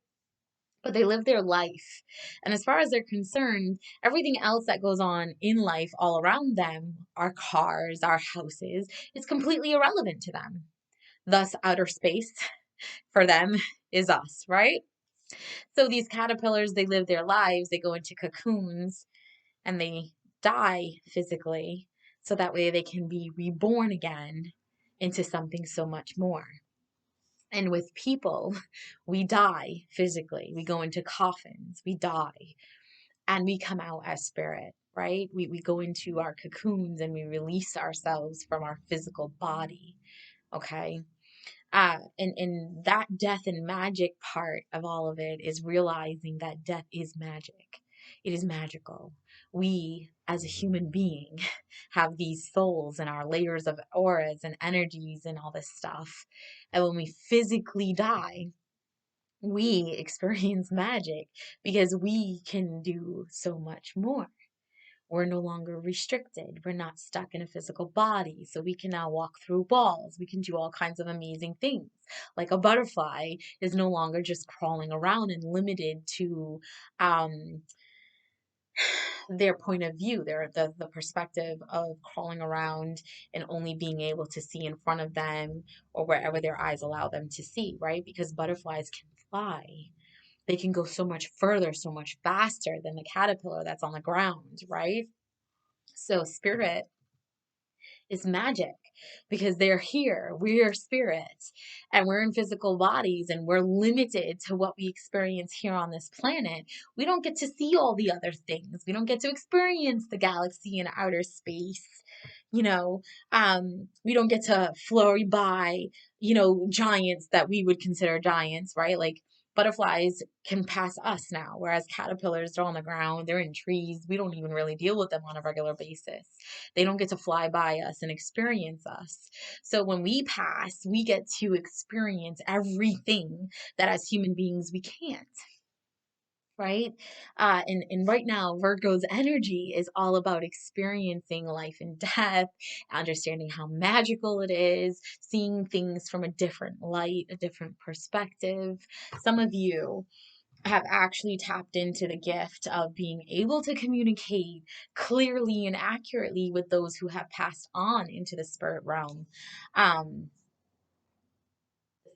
But they live their life. And as far as they're concerned, everything else that goes on in life all around them, our cars, our houses, is completely irrelevant to them. Thus, outer space for them is us, right? So these caterpillars, they live their lives, they go into cocoons, and they die physically, so that way they can be reborn again into something so much more. And with people, we die physically. We go into coffins, we die, and we come out as spirit, right? We go into our cocoons and we release ourselves from our physical body, okay? And that death and magic part of all of it is realizing that death is magic. It is magical. We, as a human being, have these souls and our layers of auras and energies and all this stuff. And when we physically die, we experience magic because we can do so much more. We're no longer restricted. We're not stuck in a physical body. So we can now walk through walls. We can do all kinds of amazing things. Like a butterfly is no longer just crawling around and limited to their point of view, the perspective of crawling around and only being able to see in front of them or wherever their eyes allow them to see, right? Because butterflies can fly. They can go so much further, so much faster than the caterpillar that's on the ground, right? So spirit is magic because they're here. We are spirits and we're in physical bodies and we're limited to what we experience here on this planet. We don't get to see all the other things. We don't get to experience the galaxy and outer space. You know, we don't get to flurry by, giants that we would consider giants, right? Like butterflies can pass us now, whereas caterpillars are on the ground, they're in trees. We don't even really deal with them on a regular basis. They don't get to fly by us and experience us. So when we pass, we get to experience everything that as human beings we can't. Right? And right now, Virgo's energy is all about experiencing life and death, understanding how magical it is, seeing things from a different light, a different perspective. Some of you have actually tapped into the gift of being able to communicate clearly and accurately with those who have passed on into the spirit realm. Um,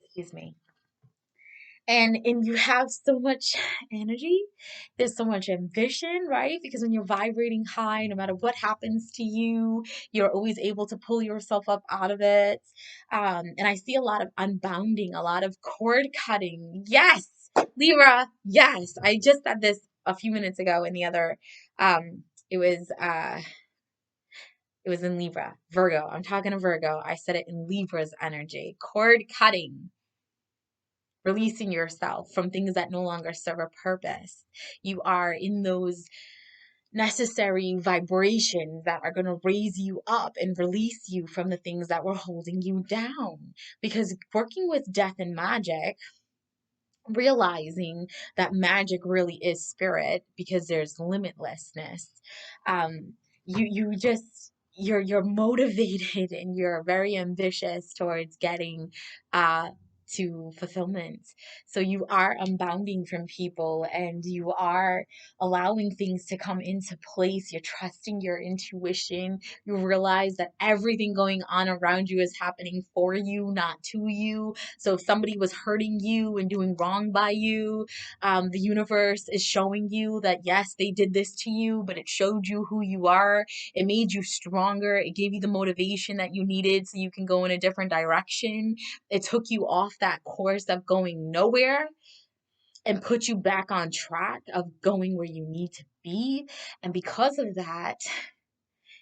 excuse me. And you have so much energy, there's so much ambition, right? Because when you're vibrating high, no matter what happens to you, you're always able to pull yourself up out of it. And I see a lot of unbounding, a lot of cord cutting. Yes, Libra. Yes, I just said this a few minutes ago in the other. It was it was in Libra, Virgo. I'm talking to Virgo. I said it in Libra's energy. Cord cutting, releasing yourself from things that no longer serve a purpose. You are in those necessary vibrations that are going to raise you up and release you from the things that were holding you down. Because working with death and magic, realizing that magic really is spirit because there's limitlessness. um you just you're motivated and you're very ambitious towards getting to fulfillment. So you are unbounding from people and you are allowing things to come into place. You're trusting your intuition. You realize that everything going on around you is happening for you, not to you. So if somebody was hurting you and doing wrong by you, the universe is showing you that yes, they did this to you, but it showed you who you are. It made you stronger. It gave you the motivation that you needed so you can go in a different direction. It took you off that course of going nowhere and put you back on track of going where you need to be. And because of that,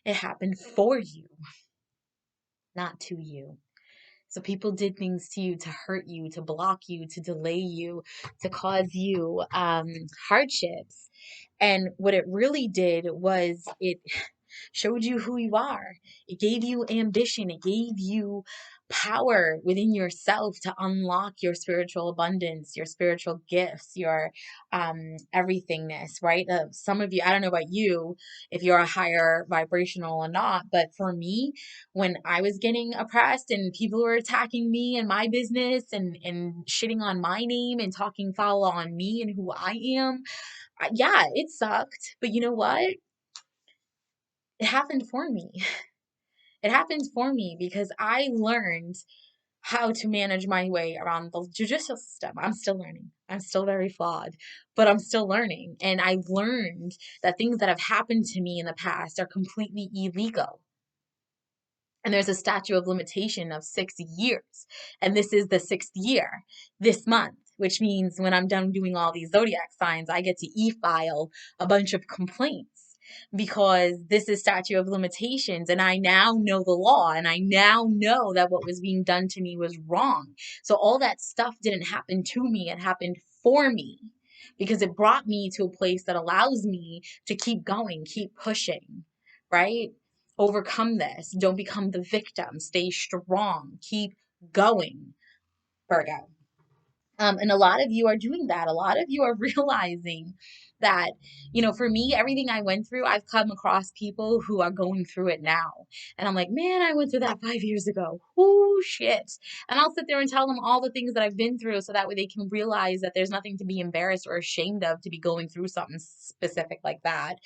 it happened for you, not to you. So people did things to you to hurt you, to block you, to delay you, to cause you hardships. And what it really did was it showed you who you are. It gave you ambition. It gave you power within yourself to unlock your spiritual abundance, your spiritual gifts, your everythingness, right? Some of you, I don't know about you, if you're a higher vibrational or not, but for me, when I was getting oppressed and people were attacking me and my business and shitting on my name and talking foul on me and who I am, yeah, it sucked. But you know what? It happened for me. It happened for me because I learned how to manage my way around the judicial system. I'm still learning. I'm still very flawed, but I'm still learning. And I've learned that things that have happened to me in the past are completely illegal. And there's a statute of limitation of 6 years. And this is the 6th year this month, which means when I'm done doing all these zodiac signs, I get to e-file a bunch of complaints because this is statute of limitations. And I now know the law, and I now know that what was being done to me was wrong. So all that stuff didn't happen to me. It happened for me because it brought me to a place that allows me to keep going, keep pushing, right? Overcome this. Don't become the victim. Stay strong. Keep going, Virgo. And a lot of you are doing that. A lot of you are realizing that, for me, everything I went through, I've come across people who are going through it now. And I'm like, man, I went through that 5 years ago. Oh, shit. And I'll sit there and tell them all the things that I've been through so that way they can realize that there's nothing to be embarrassed or ashamed of to be going through something specific like that.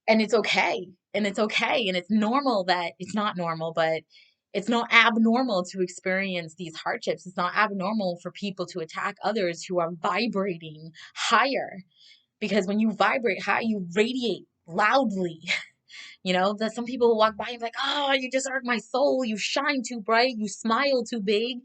And it's okay. And it's okay. And it's normal that it's not normal, but it's not abnormal to experience these hardships. It's not abnormal for people to attack others who are vibrating higher. Because when you vibrate high, you radiate loudly. That some people will walk by and be like, oh, you just hurt my soul. You shine too bright. You smile too big.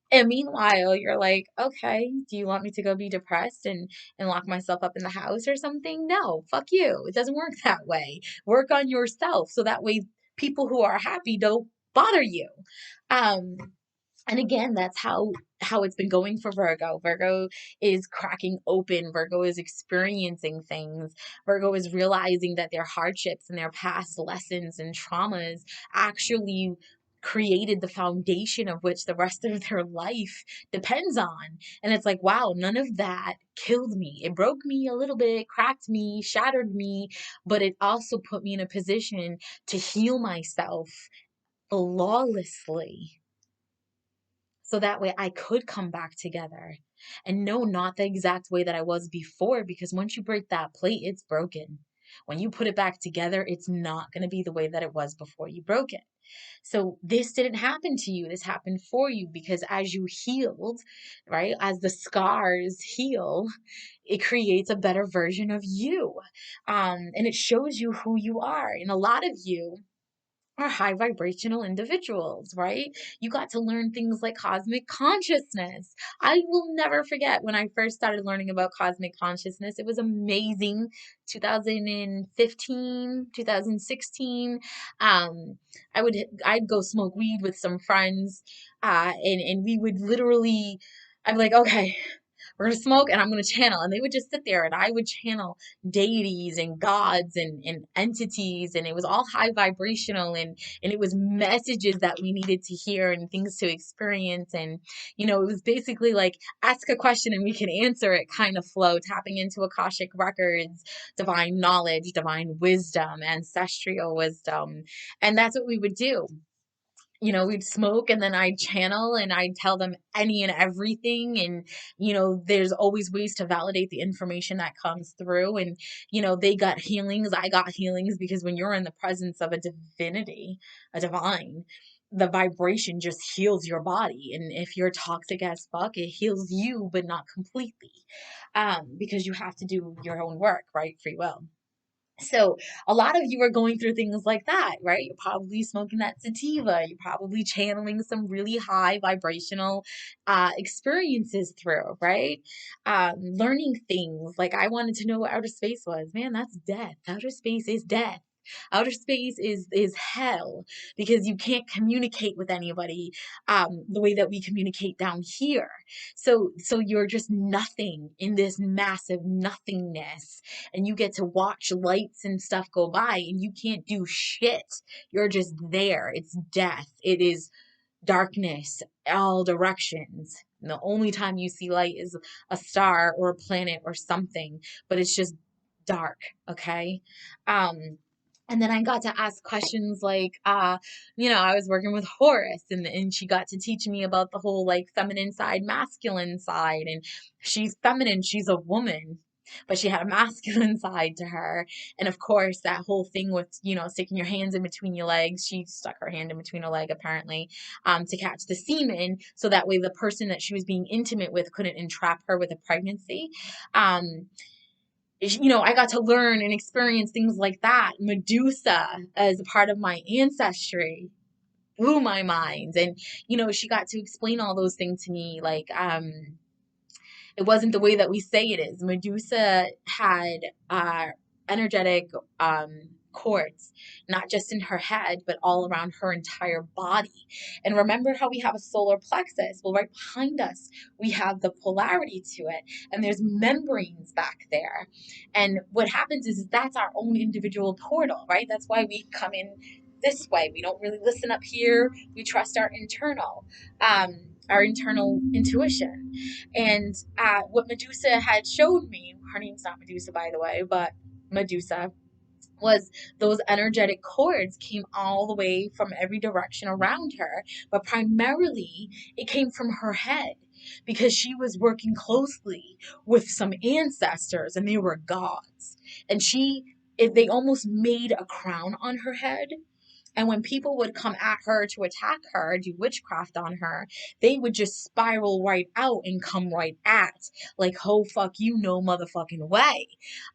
And meanwhile, you're like, okay, do you want me to go be depressed and lock myself up in the house or something? No, fuck you. It doesn't work that way. Work on yourself so that way people who are happy don't bother you. Um, and again, that's how it's been going for Virgo. Virgo is cracking open. Virgo is experiencing things. Virgo is realizing that their hardships and their past lessons and traumas actually created the foundation of which the rest of their life depends on. And it's like, wow, none of that killed me. It broke me a little bit, cracked me, shattered me, but it also put me in a position to heal myself flawlessly, so that way I could come back together. And no, not the exact way that I was before, because once you break that plate, it's broken. When you put it back together, it's not going to be the way that it was before you broke it. So this didn't happen to you. This happened for you because as you healed, right, as the scars heal, it creates a better version of you. And it shows you who you are. And a lot of you are high vibrational individuals, right? You got to learn things like cosmic consciousness. I will never forget when I first started learning about cosmic consciousness. It was amazing. 2015, 2016. I'd go smoke weed with some friends, and we would literally, I'd be like, okay, we're gonna smoke and I'm gonna channel. And they would just sit there and I would channel deities and gods and entities, and it was all high vibrational, and it was messages that we needed to hear and things to experience. And it was basically like ask a question and we can answer it kind of flow, tapping into Akashic records, divine knowledge, divine wisdom, ancestral wisdom. And that's what we would do. We'd smoke and then I'd channel and I'd tell them any and everything. And, there's always ways to validate the information that comes through. And, they got healings. I got healings because when you're in the presence of a divinity, a divine, the vibration just heals your body. And if you're toxic as fuck, it heals you, but not completely. Because you have to do your own work, right? Free will. So a lot of you are going through things like that, right? You're probably smoking that sativa. You're probably channeling some really high vibrational experiences through, right? Learning things like I wanted to know what outer space was. Man, that's death. Outer space is death. Outer space is hell because you can't communicate with anybody the way that we communicate down here. So you're just nothing in this massive nothingness, and you get to watch lights and stuff go by and you can't do shit. You're just there. It's death. It is darkness, all directions. And the only time you see light is a star or a planet or something, but it's just dark, okay? And then I got to ask questions like, I was working with Horus, and she got to teach me about the whole like feminine side, masculine side, and she's feminine, she's a woman. but she had a masculine side to her. And of course, that whole thing with, sticking your hands in between your legs, she stuck her hand in between her leg apparently, to catch the semen, so that way the person that she was being intimate with couldn't entrap her with a pregnancy. I got to learn and experience things like that. Medusa, as a part of my ancestry, blew my mind. And, she got to explain all those things to me. Like, it wasn't the way that we say it is. Medusa had energetic cords, not just in her head, but all around her entire body. And remember how we have a solar plexus? Well, right behind us, we have the polarity to it, and there's membranes back there. And what happens is that's our own individual portal, right? That's why we come in this way. We don't really listen up here. We trust our internal intuition. And what Medusa had showed me, her name's not Medusa, by the way, but Medusa, was those energetic cords came all the way from every direction around her, but primarily it came from her head, because she was working closely with some ancestors, and they were gods. And they almost made a crown on her head. And when people would come at her to attack her, do witchcraft on her, they would just spiral right out and come right at, like, ho fuck you, no motherfucking way.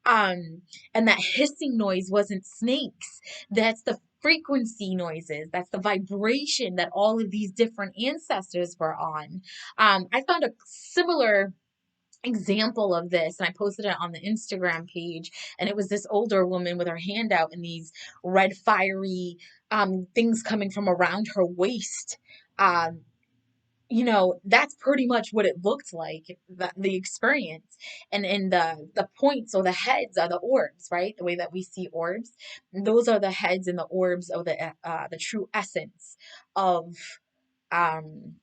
And that hissing noise wasn't snakes. That's the frequency noises. That's the vibration that all of these different ancestors were on. I found a similar example of this, and I posted it on the Instagram page, and it was this older woman with her hand out and these red fiery things coming from around her waist. That's pretty much what it looked like, the experience. And the points, or the heads, are the orbs, right? The way that we see orbs, those are the heads and the orbs of the true essence of um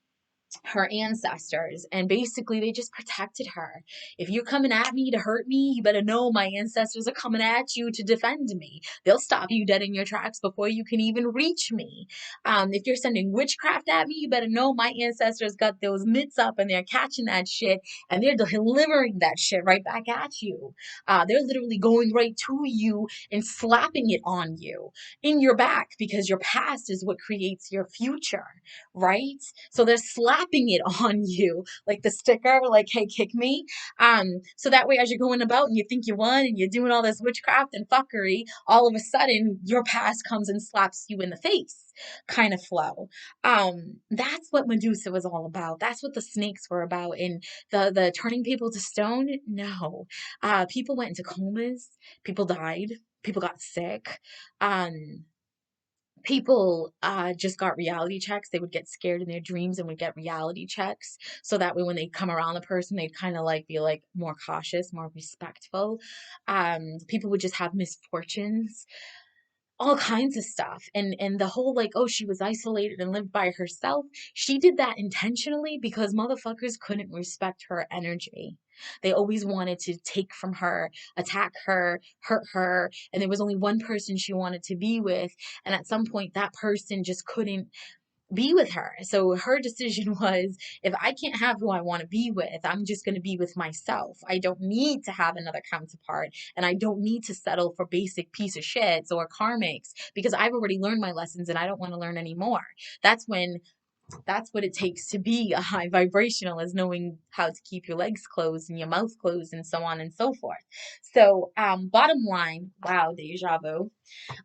her ancestors. And basically they just protected her. If you're coming at me to hurt me, you better know my ancestors are coming at you to defend me. They'll stop you dead in your tracks before you can even reach me. If you're sending witchcraft at me, you better know my ancestors got those mitts up and they're catching that shit, and they're delivering that shit right back at you. They're literally going right to you and slapping it on you in your back, because your past is what creates your future, right? So they're slapping it on you, like the sticker, like, hey, kick me. So that way, as you're going about and you think you won and you're doing all this witchcraft and fuckery, all of a sudden your past comes and slaps you in the face, kind of flow. That's what Medusa was all about. That's what the snakes were about. And the turning people to stone, no. People went into comas, people died, people got sick. People just got reality checks. They would get scared in their dreams and would get reality checks, so that way when they come around the person, they'd kind of like be like more cautious, more respectful. People would just have misfortunes, all kinds of stuff. And the whole, like, oh, she was isolated and lived by herself, she did that intentionally because motherfuckers couldn't respect her energy. They always wanted to take from her, attack her, hurt her, and there was only one person she wanted to be with, and at some point that person just couldn't be with her. So her decision was, if I can't have who I want to be with, I'm just going to be with myself. I don't need to have another counterpart, and I don't need to settle for basic piece of shits or karmics, because I've already learned my lessons and I don't want to learn anymore. That's what it takes to be a high vibrational, is knowing how to keep your legs closed and your mouth closed and so on and so forth. So bottom line, wow, deja vu.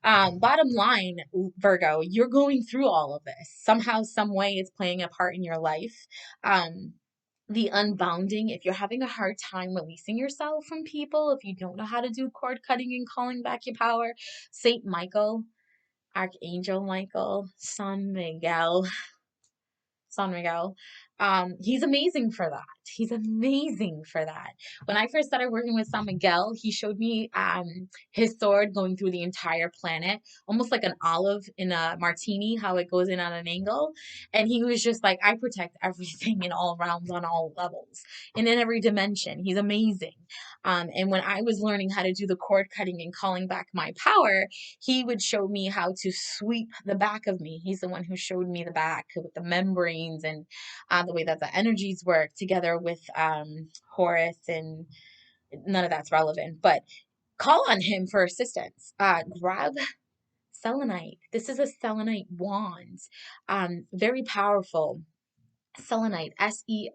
Bottom line, Virgo, you're going through all of this. Somehow, some way, it's playing a part in your life. The unbounding, if you're having a hard time releasing yourself from people, if you don't know how to do cord cutting and calling back your power, Saint Michael, Archangel Michael, San Miguel. He's amazing for that. He's amazing for that. When I first started working with San Miguel, he showed me his sword going through the entire planet, almost like an olive in a martini, how it goes in at an angle. And he was just like, I protect everything in all realms, on all levels, and in every dimension. He's amazing. And when I was learning how to do the cord cutting and calling back my power, he would show me how to sweep the back of me. He's the one who showed me the back with the membranes, and the way that the energies work together with Horus and none of that's relevant, but call on him for assistance. Grab selenite. This is a selenite wand. Very powerful. Selenite, Selenite.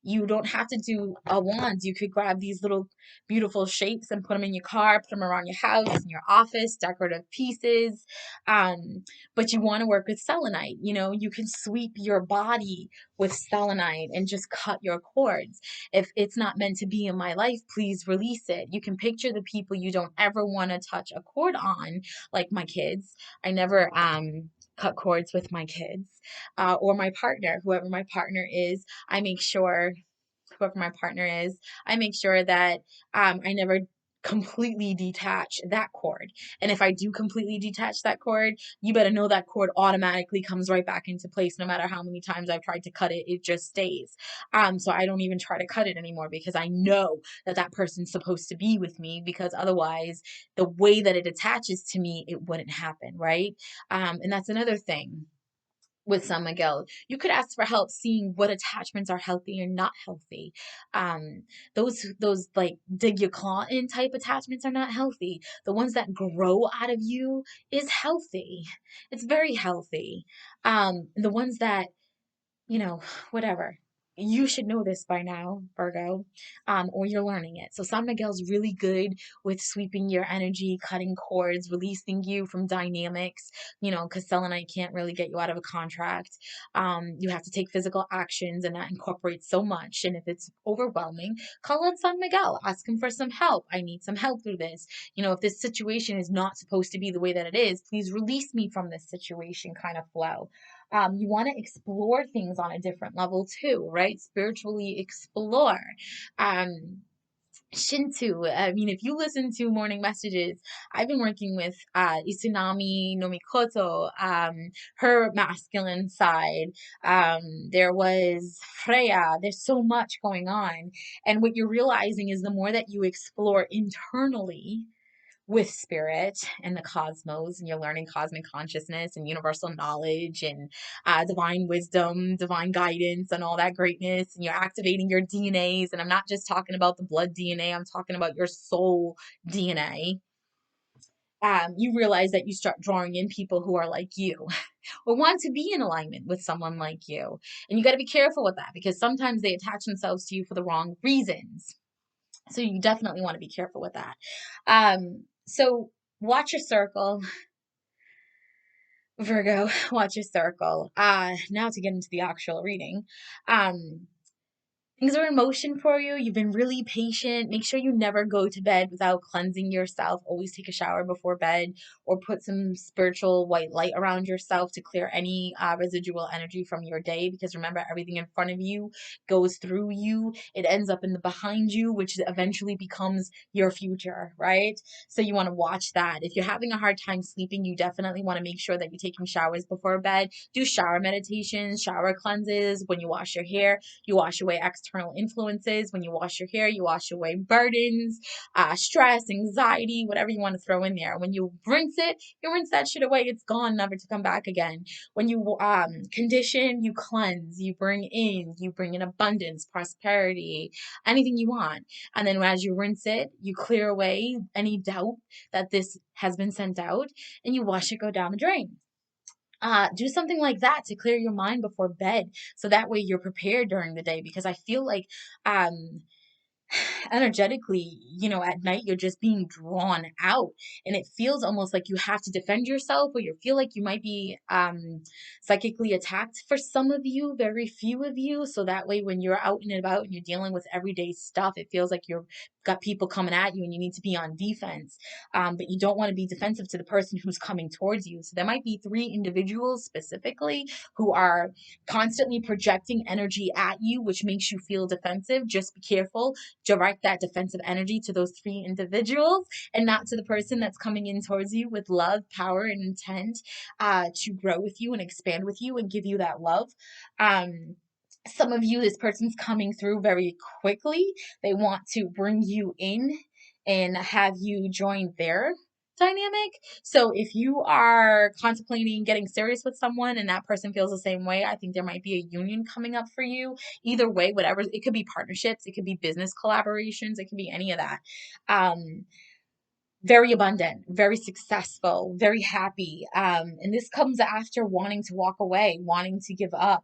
You don't have to do a wand. You could grab these little beautiful shapes and put them in your car, put them around your house, in your office, decorative pieces. But you want to work with selenite. You can sweep your body with selenite and just cut your cords. If it's not meant to be in my life, please release it. You can picture the people you don't ever want to touch a cord on, like my kids. I never cut cords with my kids, or my partner, whoever my partner is. I make sure, whoever my partner is, I make sure that I never completely detach that cord. And if I do completely detach that cord, you better know that cord automatically comes right back into place. No matter how many times I've tried to cut it, it just stays. So I don't even try to cut it anymore, because I know that that person's supposed to be with me, because otherwise the way that it attaches to me, it wouldn't happen, right? And that's another thing with San Miguel. You could ask for help seeing what attachments are healthy or not healthy. Um, those like dig your claw in type attachments are not healthy. The ones that grow out of you is healthy. It's very healthy. The ones that, whatever. You should know this by now, Virgo, or you're learning it. So San Miguel's really good with sweeping your energy, cutting cords, releasing you from dynamics, because selenite can't really get you out of a contract. You have to take physical actions, and that incorporates so much. And if it's overwhelming, call on San Miguel, ask him for some help. I need some help through this. If this situation is not supposed to be the way that it is, please release me from this situation kind of flow. You want to explore things on a different level too, right? Spiritually explore. Shinto, I mean, if you listen to morning messages, I've been working with Isunami no Mikoto, her masculine side. There was Freya. There's so much going on. And what you're realizing is the more that you explore internally with spirit and the cosmos, and you're learning cosmic consciousness and universal knowledge and divine wisdom, divine guidance, and all that greatness, and you're activating your DNAs. And I'm not just talking about the blood DNA, I'm talking about your soul DNA. You realize that you start drawing in people who are like you or want to be in alignment with someone like you. And you got to be careful with that, because sometimes they attach themselves to you for the wrong reasons. So you definitely want to be careful with that. So watch your circle, Virgo, watch your circle. Now to get into the actual reading. Things are in motion for you. You've been really patient. Make sure you never go to bed without cleansing yourself. Always take a shower before bed, or put some spiritual white light around yourself to clear any residual energy from your day. Because remember, everything in front of you goes through you. It ends up in the behind you, which eventually becomes your future, right? So you want to watch that. If you're having a hard time sleeping, you definitely want to make sure that you're taking showers before bed. Do shower meditations, shower cleanses. When you wash your hair, you wash away external influences. When you wash your hair, you wash away burdens, stress, anxiety, whatever you want to throw in there. When you rinse it, you rinse that shit away. It's gone, never to come back again. When you condition, you cleanse, you bring in abundance, prosperity, anything you want. And then as you rinse it, you clear away any doubt that this has been sent out, and you wash it go down the drain. Do something like that to clear your mind before bed, so that way you're prepared during the day. Because I feel like energetically, at night you're just being drawn out, and it feels almost like you have to defend yourself, or you feel like you might be psychically attacked for some of you, very few of you. So that way when you're out and about and you're dealing with everyday stuff, it feels like you've got people coming at you and you need to be on defense. But you don't want to be defensive to the person who's coming towards you. So there might be 3 individuals specifically who are constantly projecting energy at you, which makes you feel defensive. Just be careful. Direct that defensive energy to those 3 individuals, and not to the person that's coming in towards you with love, power, and intent to grow with you and expand with you and give you that love. Some of you, this person's coming through very quickly. They want to bring you in and have you join their dynamic. So if you are contemplating getting serious with someone and that person feels the same way, I think there might be a union coming up for you. Either way, whatever, it could be partnerships, it could be business collaborations, it could be any of that. Very abundant, very successful, very happy. And this comes after wanting to walk away, wanting to give up,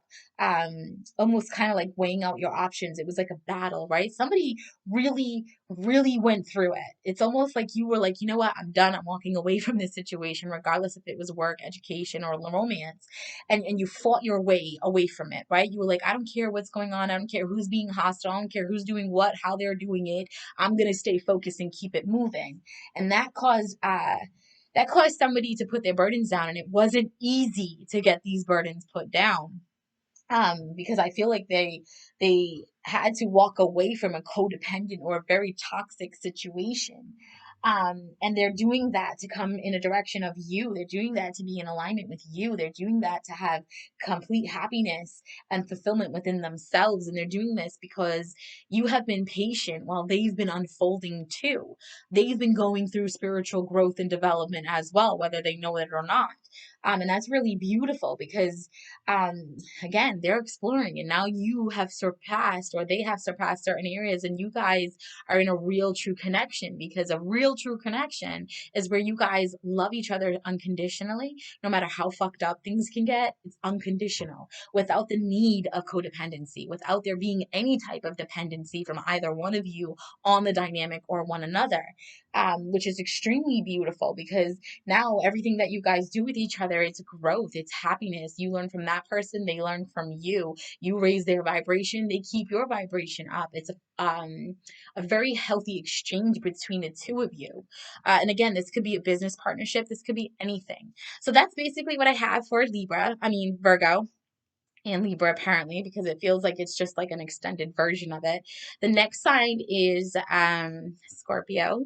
almost kind of like weighing out your options. It was like a battle, right? Somebody really, really went through it. It's almost like you were like, you know what, I'm done. I'm walking away from this situation, regardless if it was work, education, or romance. And you fought your way away from it, right? You were like, I don't care what's going on. I don't care who's being hostile. I don't care who's doing what, how they're doing it. I'm going to stay focused and keep it moving. And that caused somebody to put their burdens down, and it wasn't easy to get these burdens put down, because I feel like they had to walk away from a codependent or a very toxic situation. And they're doing that to come in a direction of you. They're doing that to be in alignment with you. They're doing that to have complete happiness and fulfillment within themselves. And they're doing this because you have been patient while they've been unfolding too. They've been going through spiritual growth and development as well, whether they know it or not. And that's really beautiful because, again, they're exploring, and now you have surpassed, or they have surpassed certain areas, and you guys are in a real true connection, because a real true connection is where you guys love each other unconditionally. No matter how fucked up things can get, it's unconditional, without the need of codependency, without there being any type of dependency from either one of you on the dynamic or one another, which is extremely beautiful, because now everything that you guys do with each other, it's growth, it's happiness. You learn from that person, they learn from you. You raise their vibration, they keep your vibration up. It's a very healthy exchange between the two of you. And again, this could be a business partnership, this could be anything. So that's basically what I have for Virgo and Libra, apparently, because it feels like it's just like an extended version of it. The next sign is Scorpio.